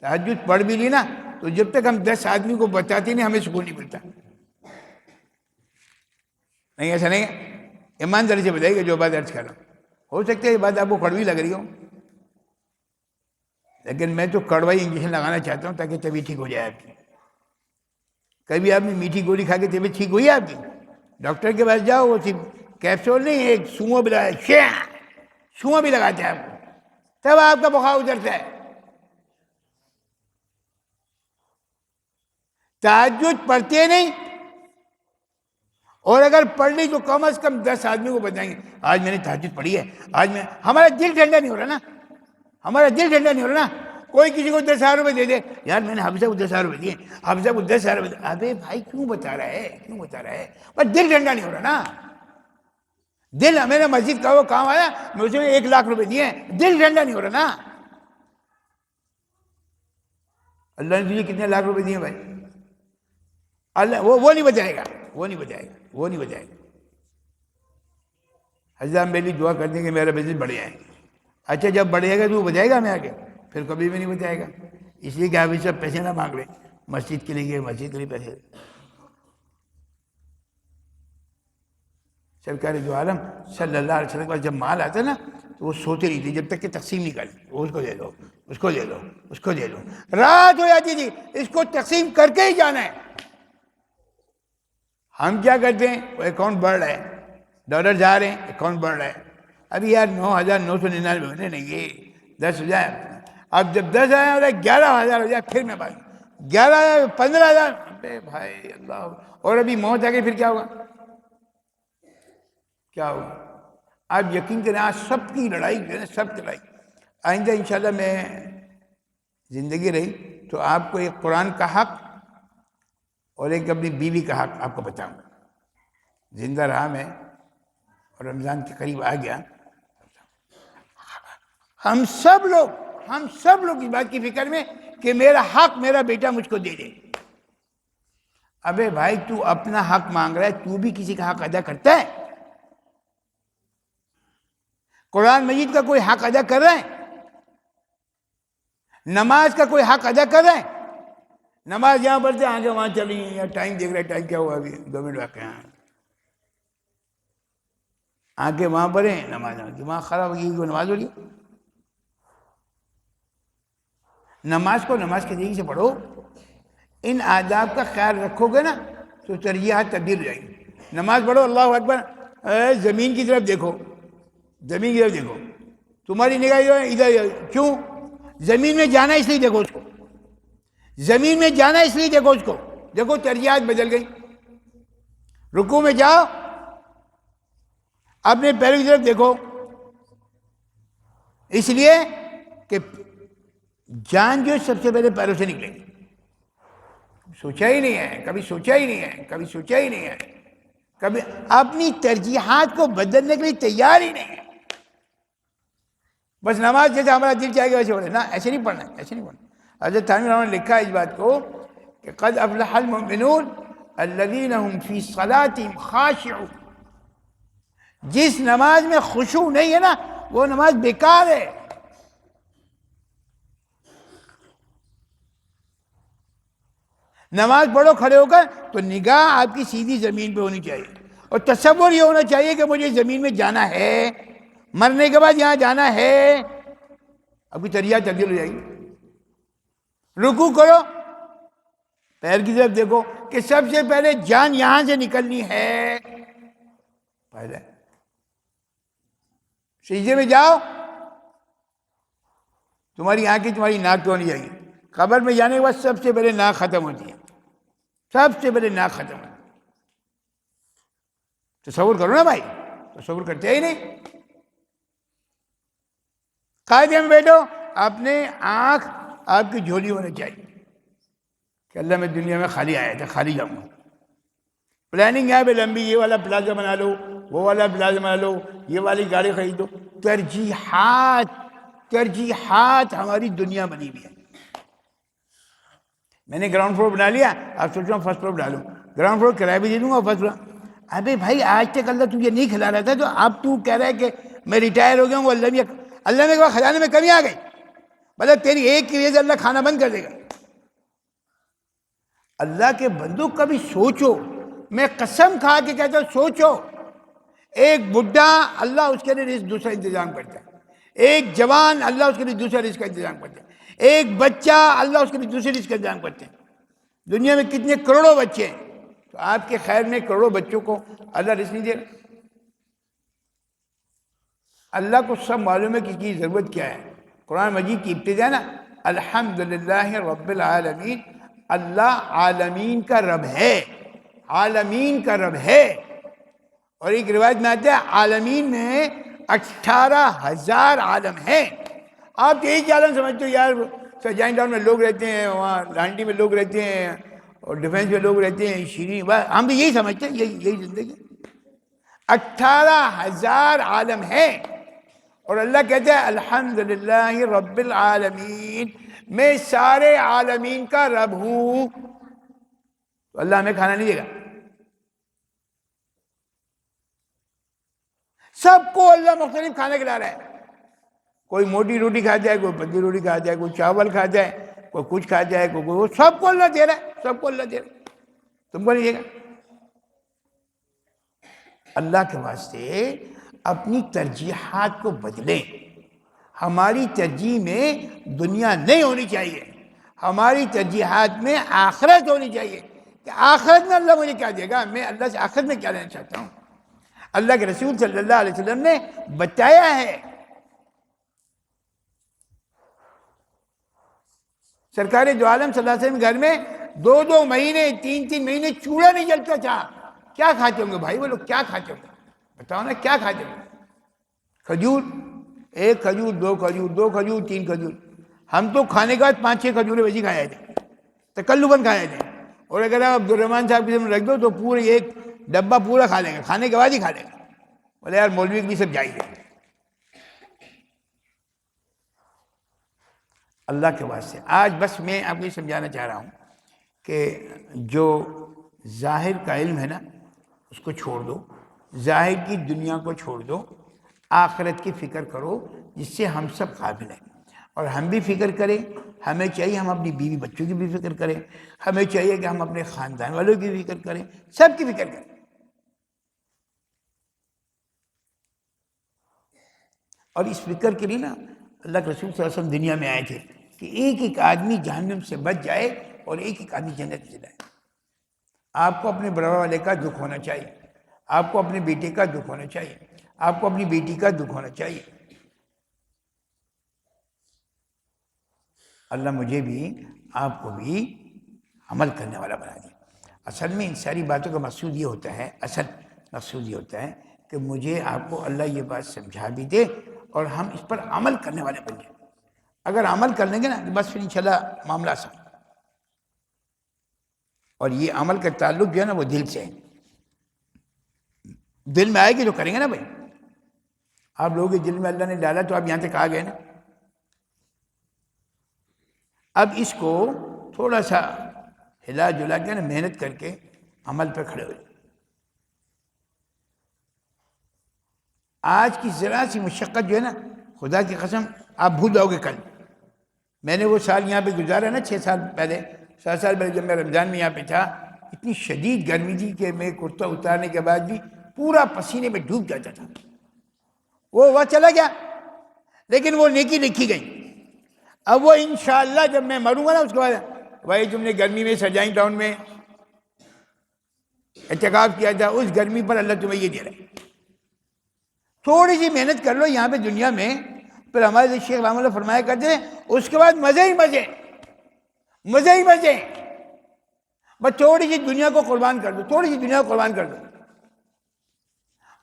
تہجد پڑھ بھی لی نا تو جب تک ہم 10 آدمی کو بتاتے نہیں ہمیں سکون نہیں ملتا۔ نہیں ایسا نہیں ہے، ایمانداری سے بتائیے کہ جو بات عرض کر رہا ہوں، ہو سکتا ہے یہ بات آپ کو کڑوی لگ رہی ہو، لیکن میں تو کڑوائی انجیکشن لگانا چاہتا ہوں تاکہ طبیعت ٹھیک ہو جائے آپ کی۔ کبھی آپ نے میٹھی گولی کھا کے طبیعت ٹھیک ہوئی ہے آپ کی؟ ڈاکٹر کے پاس جاؤ، وہ صرف کیپسول نہیں، ایک سوئیں بھی لگاتے ہیں آپ کو، تب آپ کا بخار اترتا ہے۔ تہجد پڑھتے نہیں، اور اگر پڑھ لی تو کم از کم 10 آدمی کو بتائیں گے آج میں نے تہجد پڑھی ہے، ہمارا دل ٹھنڈا نہیں ہو رہا نا، کوئی کسی کو 10,000 روپے دے دے، یار میں نے حافظہ کو 10,000 روپے دیے، حافظہ کو 10,000 روپے دیے، ابے بھائی کیوں بتا رہا ہے، پر دل ٹھنڈا نہیں ہو رہا نا۔ میں نے مسجد کا وہ کام آیا، میں اسے 1 لاکھ روپے دیے، دل ٹھنڈا نہیں ہو رہا نا۔ اللہ نے تجھے کتنے لاکھ روپے دیے بھائی؟ اللہ وہ نہیں بتائے گا۔ حضرت میری دعا کرتے ہیں کہ میرا بزنس بڑھ جائے۔ اچھا جب بڑھ جائے گا تو وہ بتائے گا ہمیں آگے؟ پھر کبھی بھی نہیں بتائے گا، اس لیے کہ آپ سب پیسے نہ مانگ لیں، مسجد کے لیے مسجد کے لیے پیسے۔ سرکار دو عالم صلی اللہ علیہ وسلم کا جب مال آتا نا تو وہ سوتے نہیں تھے جب تک کہ تقسیم نہیں کر لی، اس کو دے دو، اس کو دے دو، رات ہو جاتی تھی، اس کو تقسیم کر کے ہی جانا ہے۔ ہم کیا کرتے ہیں، وہ اکاؤنٹ بڑھ رہا ہے، ڈالر جا رہے ہیں، اکاؤنٹ بڑھ رہا ہے، ابھی یار 9,999 ہونے نہیں، یہ 10 ہو جائے، اب جب 10 آیا ہو جائے 11,000 ہو جائے، پھر میں بات 11,000 15,000، ابے بھائی اللہ، اور ابھی موت آ گئی پھر کیا ہوگا؟ آپ یقین کریں آج سب کی لڑائی جو ہے، سب کی لڑائی۔ آئندہ انشاءاللہ میں زندگی رہی تو آپ کو ایک قرآن کا حق اور ایک اپنی بیوی کا حق آپ کو بتاؤں گا، زندہ رہا میں اور رمضان کے قریب آ گیا۔ ہم سب لوگ اس بات کی فکر میں کہ میرا حق میرا بیٹا مجھ کو دے دے۔ ابے بھائی تو اپنا حق مانگ رہا ہے، تو بھی کسی کا حق ادا کرتا ہے؟ قرآن مجید کا کوئی حق ادا کر رہا ہے؟ نماز کا کوئی حق ادا کر رہا ہے؟ نماز یہاں پڑھتے آگے وہاں چلی ہیں، یا ٹائم دیکھ رہے ٹائم کیا ہوا ابھی 2 منٹ واقع ہیں، آگے وہاں پڑھیں، نماز دماغ خراب ہوگی، وہ نماز ہو رہی ہے۔ نماز کو نماز کے طریقے سے پڑھو، ان آداب کا خیال رکھو گے نا تو ترجیحات تبدیل ہو جائیں گی۔ نماز پڑھو، اللہ اکبر، زمین کی طرف دیکھو، زمین کی طرف دیکھو، تمہاری نگاہ ادھر، کیوں؟ زمین میں جانا اس لیے دیکھو اس کو، زمین میں جانا اس لیے دیکھو اس کو، دیکھو ترجیحات بدل گئی۔ رکوع میں جاؤ، اپنے پیروں کی طرف دیکھو، اس لیے کہ جان جو سب سے پہلے پیروں سے نکلے گی۔ سوچا ہی نہیں ہے، کبھی سوچا ہی نہیں ہے، کبھی سوچا ہی نہیں ہے، کبھی اپنی ترجیحات کو بدلنے کے لیے تیار ہی نہیں ہے۔ بس نماز جیسے ہمارا دل چاہے گا ویسے پڑھے، نہ ایسے نہیں پڑھنا، ایسے نہیں پڑھنا۔ حضرت تھانوی رحمہ اللہ نے لکھا ہے اس بات کو کہ قد افلح المؤمنون الذین هم فی صلاتهم خاشعون، جس نماز میں خشوع نہیں ہے نا وہ نماز بیکار ہے۔ نماز پڑھو کھڑے ہو کر تو نگاہ آپ کی سیدھی زمین پہ ہونی چاہیے، اور تصور یہ ہونا چاہیے کہ مجھے زمین میں جانا ہے، مرنے کے بعد یہاں جانا ہے۔ اب کی ترجیحات تبدیل ہو جائے گی۔ رکوع کرو، پیر کی طرف دیکھو کہ سب سے پہلے جان یہاں سے نکلنی ہے پہلے۔ سجدے میں جاؤ، تمہاری آنکھیں تمہاری ناک پہ ہونی چاہیے۔ قبر میں جانے کے بعد سب سے پہلے ناک ختم ہوتی ہے، سب سے پہلے ناک ختم ہوتی ہے۔ تصور کرو نا بھائی، تصور کرتے ہی نہیں۔ قاعدے میں بیٹھو، اپنے آنکھ آپ کی جھولی ہونا چاہیے کہ اللہ میں دنیا میں خالی آیا تھا، خالی جاؤں گا۔ پلاننگ یہاں پہ لمبی، یہ والا پلازا بنا لو، وہ والا پلازا بنا لو، یہ والی گاڑی خریدو۔ ترجیحات ہماری دنیا بنی ہوئی ہے۔ میں نے گراؤنڈ فلور بنا لیا، اب سوچ رہا ہوں فرسٹ فلور بنا لوں، گراؤنڈ فلور کرایہ بھی دے دوں گا فرسٹ فلور۔ ابے بھائی آج تک اللہ تجھے نہیں کھلا رہا تھا، تو اب تو کہہ رہا ہے کہ میں ریٹائر ہو گیا ہوں، اللہ میں خزانے میں کمی آ گئی، مطلب تیری ایک کی وجہ سے اللہ کھانا بند کر دے گا۔ اللہ کے بندو کبھی سوچو، میں قسم کھا کے کہتا ہوں سوچو، ایک بڈھا اللہ اس کے لیے رزق دوسرا انتظام کرتا ہے، ایک جوان اللہ اس کے لیے دوسرا رزق کا انتظام کرتا ہے، ایک بچہ اللہ اس کے لیے دوسرے رزق کا انتظام کرتے ہیں۔ دنیا میں کتنے کروڑوں بچے ہیں، تو آپ کے خیر میں کروڑوں بچوں کو اللہ رزق نہیں دے رہا۔ اللہ کو سب معلوم ہے کہ اس کی ضرورت کیا ہے۔ قرآن مجید کی ابتدا نا الحمدللہ رب العالمین، اللہ عالمین کا رب ہے، عالمین کا رب ہے۔ اور ایک روایت میں آتا ہے عالمین میں 18,000 عالم ہیں۔ آپ ایک ہی عالم سمجھتے ہو یار، جائن ٹاؤن میں لوگ رہتے ہیں، وہاں لانڈی میں لوگ رہتے ہیں، اور ڈیفینس میں لوگ رہتے ہیں، شیریں، ہم بھی یہی سمجھتے ہیں، یہی زندگی۔ 18,000 عالم ہیں، اور اللہ کہتا ہے الحمدللہ رب العالمین، میں سارے عالمین کا رب ہوں۔ تو اللہ ہمیں کھانا نہیں دے گا؟ سب کو اللہ مختلف کھانے کھلا رہا ہے۔ کوئی موٹی روٹی کھا جائے، کوئی پتلی روٹی کھا جائے، کوئی چاول کھا جائے، کوئی کچھ کھا جائے، کوئی سب کو اللہ دے رہا ہے، سب کو اللہ دے رہا ہے، تم کو نہیں دے گا؟ اللہ کے واسطے اپنی ترجیحات کو بدلیں۔ ہماری ترجیح میں دنیا نہیں ہونی چاہیے، ہماری ترجیحات میں آخرت ہونی چاہیے کہ آخرت میں اللہ مجھے کیا دے گا، میں اللہ سے آخرت میں کیا لینا چاہتا ہوں۔ اللہ کے رسول صلی اللہ علیہ وسلم نے بتایا ہے، سرکار دو عالم صلی اللہ علیہ وسلم گھر میں 2 مہینے 3 مہینے چولہا نہیں جلتا تھا۔ کیا کھاتے ہوں گے بھائی وہ لوگ، کیا کھاتے ہوں گے بتاؤ نا، کیا کھاتے ہوں گے؟ کھجور، 1 کھجور، 2 کھجور، 2 کھجور، 3 کھجور۔ ہم تو کھانے کے بعد 5-6 کھجوریں ویسے کھائے تھے، تکلفاً کھائے تھے۔ اور اگر آپ عبدالرحمن صاحب کے سامنے رکھ دو تو پورے ایک ڈبہ پورا کھا لیں گے، کھانے کے بعد ہی کھا لیں گے۔ بولے یار مولوی کی سب جائز ہے۔ اللہ کے واسطے آج بس میں آپ کو یہ سمجھانا چاہ رہا ہوں کہ جو ظاہر کا علم ہے نا اس کو چھوڑ دو، ظاہر کی دنیا کو چھوڑ دو، آخرت کی فکر کرو، جس سے ہم سب قابل ہیں۔ اور ہم بھی فکر کریں، ہمیں چاہیے ہم اپنی بیوی بچوں کی بھی فکر کریں، ہمیں چاہیے کہ ہم اپنے خاندان والوں کی بھی فکر کریں، سب کی فکر کریں۔ اور اس فکر کے لیے نا اللہ کے رسول صلی اللہ علیہ وسلم دنیا میں آئے تھے کہ ایک ایک آدمی جہنم سے بچ جائے اور ایک ایک آدمی جنت میں جائے۔ آپ کو اپنے بڑا والے کا دکھ ہونا چاہیے، آپ کو اپنے بیٹے کا دکھ ہونا چاہیے، آپ کو اپنی بیٹی کا دکھ ہونا چاہیے۔ اللہ مجھے بھی آپ کو بھی عمل کرنے والا بنا دے۔ اصل میں ان ساری باتوں کا مقصود یہ ہوتا ہے، اصل مقصود یہ ہوتا ہے کہ مجھے آپ کو اللہ یہ بات سمجھا بھی دے اور ہم اس پر عمل کرنے والے بن جائیں۔ اگر عمل کر لیں گے نا تو بس پھر انشاءاللہ معاملہ آسان۔ اور یہ عمل کا تعلق جو ہے نا وہ دل سے ہے، دل میں آئے گی جو کریں گے نا بھائی۔ آپ لوگوں کے دل میں اللہ نے ڈالا تو آپ یہاں تک آ گئے نا۔ اب اس کو تھوڑا سا ہلا جلا کے نا محنت کر کے عمل پہ کھڑے ہوئے۔ آج کی ذرا سی مشقت جو ہے نا، خدا کی قسم آپ بھول جاؤ گے کل۔ میں نے وہ سال یہاں پہ گزارا نا 6 سال پہلے، 7 سال پہلے جب میں رمضان میں یہاں پہ تھا، اتنی شدید گرمی تھی کہ میں کرتا اتارنے کے بعد بھی پورا پسینے میں ڈوب جاتا تھا۔ وہ وقت چلا گیا لیکن وہ نیکی لکھی گئی۔ اب وہ انشاءاللہ جب میں مروں گا نا اس کے بعد، بھائی تم نے گرمی میں سرجائن ٹاؤن میں اعتکاف کیا تھا، اس گرمی پر اللہ تمہیں یہ دے رہا ہے۔ تھوڑی سی محنت کر لو یہاں پہ دنیا میں، پھر ہمارے شیخ رحمہ اللہ فرمایا کرتے ہیں اس کے بعد مزے ہی مزے، مزے ہی مزے۔ بس تھوڑی سی دنیا کو قربان کر دو، تھوڑی سی دنیا کو قربان کر دو۔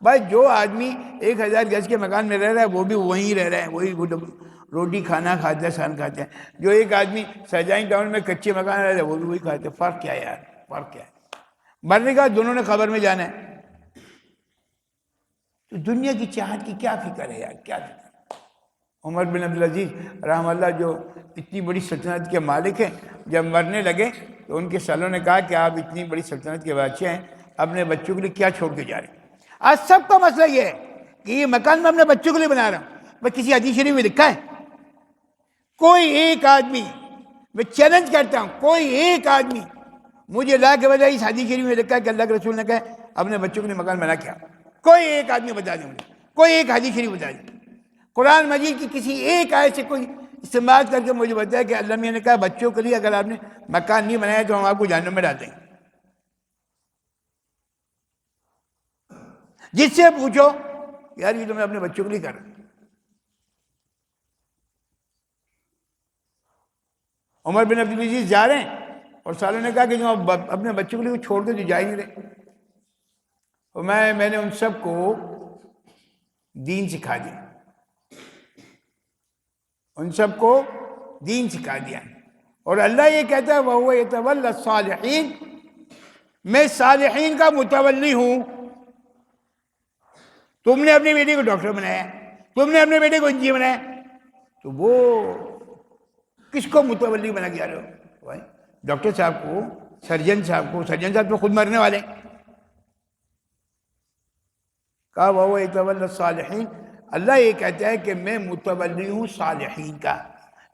بھائی جو آدمی 1000 گز کے مکان میں رہ رہا ہے وہ بھی وہیں رہ رہا ہے، وہی روٹی کھانا کھاتا ہے، سان کھاتا ہے۔ جو ایک آدمی سرجائن ٹاؤن میں کچے مکان رہ رہا ہے وہ بھی وہی کھاتا ہے۔ فرق کیا ہے یار؟ فرق کیا ہے؟ مرنے کا دونوں نے خبر میں جانا ہے۔ تو دنیا کی چاہت کی کیا فکر ہے یار، کیا فکر؟ عمر بن عبدالعزیز رحمہ اللہ جو اتنی بڑی سلطنت کے مالک ہیں، جب مرنے لگے تو ان کے سالوں نے کہا کہ آپ اتنی بڑی سلطنت کے بادشاہ ہیں، اپنے بچوں کے لیے کیا چھوڑ کے جا رہے ہیں؟ آج سب کا مسئلہ یہ ہے کہ یہ مکان میں اپنے بچوں کے لیے بنا رہا ہوں۔ میں کسی حدیث شریف میں لکھا ہے کوئی ایک آدمی، میں چیلنج کرتا ہوں، کوئی ایک آدمی مجھے لا کے بجائے اس حدیث شریف میں لکھا ہے کہ اللہ کے رسول نے کہا اپنے بچوں کے لیے مکان بنا کیا؟ کوئی ایک آدمی بتا دیں مجھے، کوئی ایک حدیث شریف بتا دیں، قرآن مجید کی کسی ایک آیت سے کوئی استعمال کر کے مجھے بتایا کہ اللہ میاں نے کہا بچوں کے لیے اگر آپ نے مکان نہیں بنایا تو ہم آپ کو جہنم میں ڈال دیں گے۔ جس سے پوچھو یار یہ تو میں اپنے بچوں کے لیے کر رہا ہوں۔ عمر بن عبدالعزیز جا رہے ہیں اور سالوں نے کہا کہ تم اپنے بچوں کے لیے چھوڑ کے تو جا ہی نہیں رہے۔ اور میں نے ان سب کو دین سکھا دیا، ان سب کو دین سکھا دیا۔ اور اللہ یہ کہتا ہے وَهُوَ يَتَوَلَّى الصَّالِحِينَ، میں صالحین کا متولی ہوں۔ تم نے اپنی بیٹی کو ڈاکٹر بنایا، تم نے اپنے بیٹے کو انجینئر بنایا، تو وہ کس کو متولی بنا کے جا رہے ہو؟ بھائی ڈاکٹر صاحب کو، سرجن صاحب کو، سرجن صاحب تو خود مرنے والے۔ کہا وَهُوَ يَتَوَلَّى الصَّالِحِينَ، اللہ یہ کہتا ہے کہ میں متولی ہوں صالحین کا،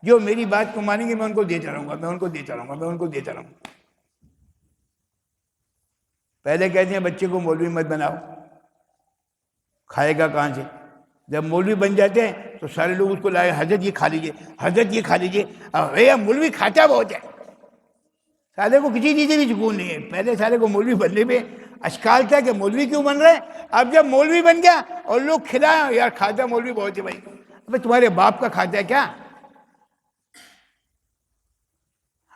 جو میری بات کو مانیں گے میں ان کو دیتا رہوں گا، میں ان کو دیتا رہوں گا، میں ان کو دیتا رہوں گا۔ پہلے کہتے ہیں بچے کو مولوی مت بناؤ، کھائے گا کہاں سے؟ جب مولوی بن جاتے ہیں تو سارے لوگ اس کو لائے حضرت یہ کھا لیجیے، حضرت یہ کھا لیجیے۔ مولوی کھاتا بہت ہے، سالے کو کسی چیز بھی سکون نہیں ہے۔ پہلے سالے کو مولوی بننے میں اشکال تھا کہ مولوی کیوں بن رہے، اب جب مولوی بن گیا اور لوگ کھلائیں یار کھاتا مولوی بہت ہے، بھائی ابے تمہارے باپ کا کھاتا ہے کیا؟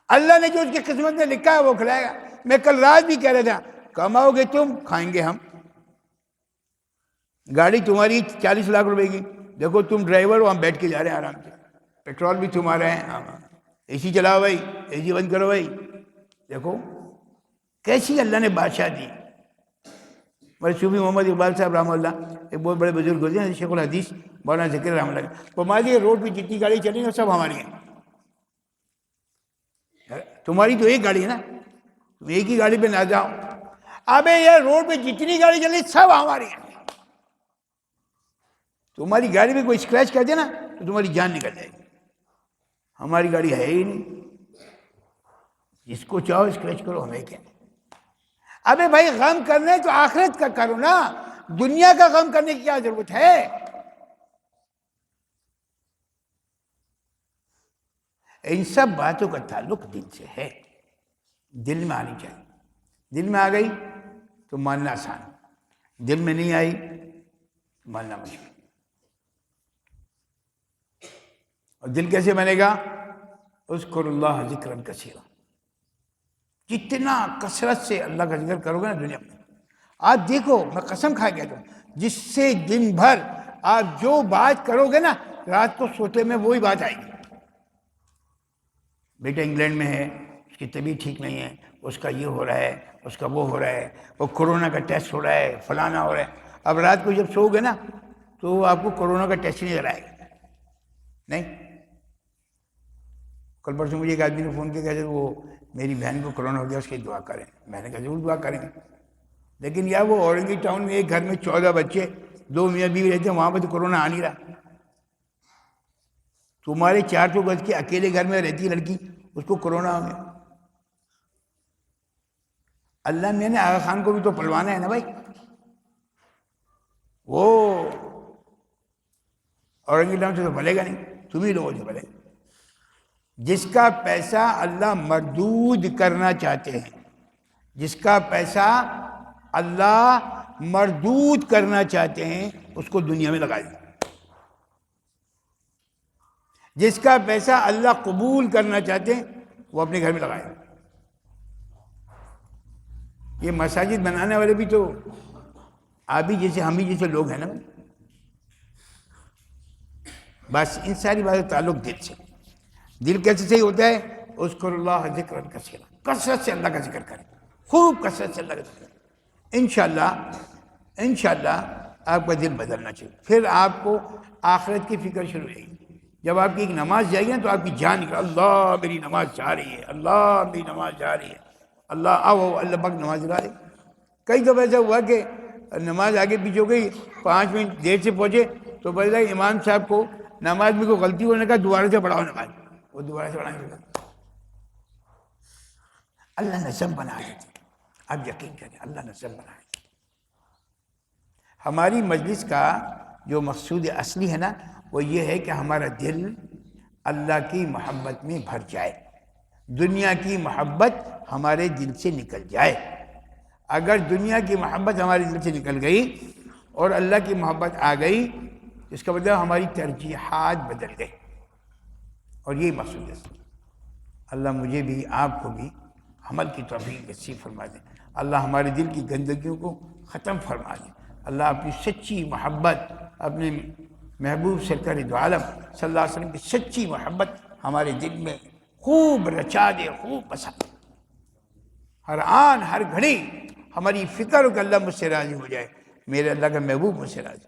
اللہ نے جو اس کی قسمت میں لکھا ہے وہ کھلائے گا۔ میں کل رات بھی کہہ رہا تھا کماؤ گے تم، کھائیں گے ہم۔ گاڑی تمہاری 40 لاکھ روپے کی، دیکھو تم ڈرائیور ہو، ہم بیٹھ کے جا رہے ہیں آرام سے، پیٹرول بھی تمہارا ہے، اے سی چلاؤ بھائی، اے سی بند کرو بھائی۔ دیکھو کیسی اللہ نے بادشاہ دی۔ میرے صوفی محمد اقبال صاحب رحمہ اللہ ایک بہت بڑے بزرگ ہوتے ہیں، شیخ الحدیث مولانا ذکر رحمہ اللہ، وہ ہماری روڈ پہ جتنی گاڑی چلی ہیں سب ہماری ہیں۔ تمہاری تو ایک گاڑی ہے نا، تم ایک ہی گاڑی پہ نہ جاؤ۔ ابے یہ روڈ پہ جتنی گاڑی چلی سب ہماری ہیں۔ تمہاری گاڑی میں کوئی اسکریچ کر دے نا تو تمہاری جان نکل جائے گی۔ ہماری گاڑی ہے ہی نہیں، جس کو چاہو اسکریچ کرو، ہمیں کیا۔ ابے بھائی غم کرنے تو آخرت کا کرو نا، دنیا کا غم کرنے کی کیا ضرورت ہے؟ ان سب باتوں کا تعلق دل سے ہے، دل میں آنی چاہیے. دل میں آ گئی تو ماننا آسان، دل میں نہیں آئی تو ماننا مشکل. اور دل کیسے بنے گا؟ اذکر اللہ ذکرا کثیرا. جتنا کثرت سے اللہ کا ذکر کرو گے نا دنیا میں، آپ دیکھو میں قسم کھا کے کہتا ہوں، جس سے دن بھر آپ جو بات کرو گے نا رات کو سوتے میں وہی بات آئے گی. بیٹا انگلینڈ میں ہے، اس کی طبیعت ٹھیک نہیں ہے، اس کا یہ ہو رہا ہے، اس کا وہ ہو رہا ہے، وہ کورونا کا ٹیسٹ ہو رہا ہے، فلانا ہو رہا ہے. اب رات کو جب سو گے نا تو آپ کو کورونا کا ٹیسٹ نہیں کرائے گا. نہیں، کل پرسوں مجھے ایک آدمی نے فون کیا کہ وہ میری بہن کو کورونا ہو گیا، اس کی دعا کریں. میں نے کہا ضرور دعا کریں گے، لیکن یار وہ اورنگی ٹاؤن میں ایک گھر میں 14 بچے، 2 میاں بیوی رہتے ہیں، وہاں پہ تو کورونا آ نہیں رہا. تمہارے 400 گز کے اکیلے گھر میں رہتی ہے لڑکی، اس کو کورونا ہو گیا. اللہ میں نے آغا خان کو بھی تو پلوانا ہے نا بھائی. وہ اورنگی ٹاؤن سے تو بھلے گا نہیں، تمہیں لوگوں سے بھلے گا. جس کا پیسہ اللہ مردود کرنا چاہتے ہیں، جس کا پیسہ اللہ مردود کرنا چاہتے ہیں اس کو دنیا میں لگائیں. جس کا پیسہ اللہ قبول کرنا چاہتے ہیں وہ اپنے گھر میں لگائیں. یہ مساجد بنانے والے بھی تو آپ ہی جیسے ہم ہی جیسے لوگ ہیں نا. بس ان ساری باتیں تعلق دل سے. دل کیسے صحیح ہوتا ہے؟ اذکر اللہ ذکرا کثیرا. کثرت سے اللہ کا ذکر کریں، خوب کثرت سے اللہ کا ذکر کریں. انشاءاللہ آپ کا دل بدلنا چاہیے. پھر آپ کو آخرت کی فکر شروع ہو جائے گی. جب آپ کی ایک نماز جائے گی نا تو آپ کی جان نکل، اللہ میری نماز جا رہی ہے، اللہ میری نماز جا رہی ہے، اللہ آؤ اللہ پاک نماز لا رہے. کئی دفعہ ایسا ہوا کہ نماز آگے پیچھے ہو گئی، 5 منٹ دیر سے پہنچے تو بتا امام صاحب کو نماز میں کوئی غلطی ہونے کا دوبارہ سے پڑھاؤ نماز. وہ دوبارہ سے پڑھانے لگا. اللہ نظم بنا دیتے، آپ یقین کریں اللہ نظم بنا دیتے. ہماری مجلس کا جو مقصود اصلی ہے نا وہ یہ ہے کہ ہمارا دل اللہ کی محبت میں بھر جائے، دنیا کی محبت ہمارے دل سے نکل جائے. اگر دنیا کی محبت ہمارے دل سے نکل گئی اور اللہ کی محبت آ گئی اس کا مطلب ہماری ترجیحات بدل گئی. اور یہی مقصود ہے. اللہ مجھے بھی آپ کو بھی عمل کی توفیق نصیب فرما دے. اللہ ہمارے دل کی گندگیوں کو ختم فرما دے. اللہ اپنی سچی محبت اپنے محبوب سرکار دو عالم صلی اللہ علیہ وسلم کی سچی محبت ہمارے دل میں خوب رچا دے، خوب بسا. ہر آن ہر گھڑی ہماری فکر ہو کہ اللہ مجھ سے راضی ہو جائے، میرے اللہ کا محبوب مجھ سے راضی.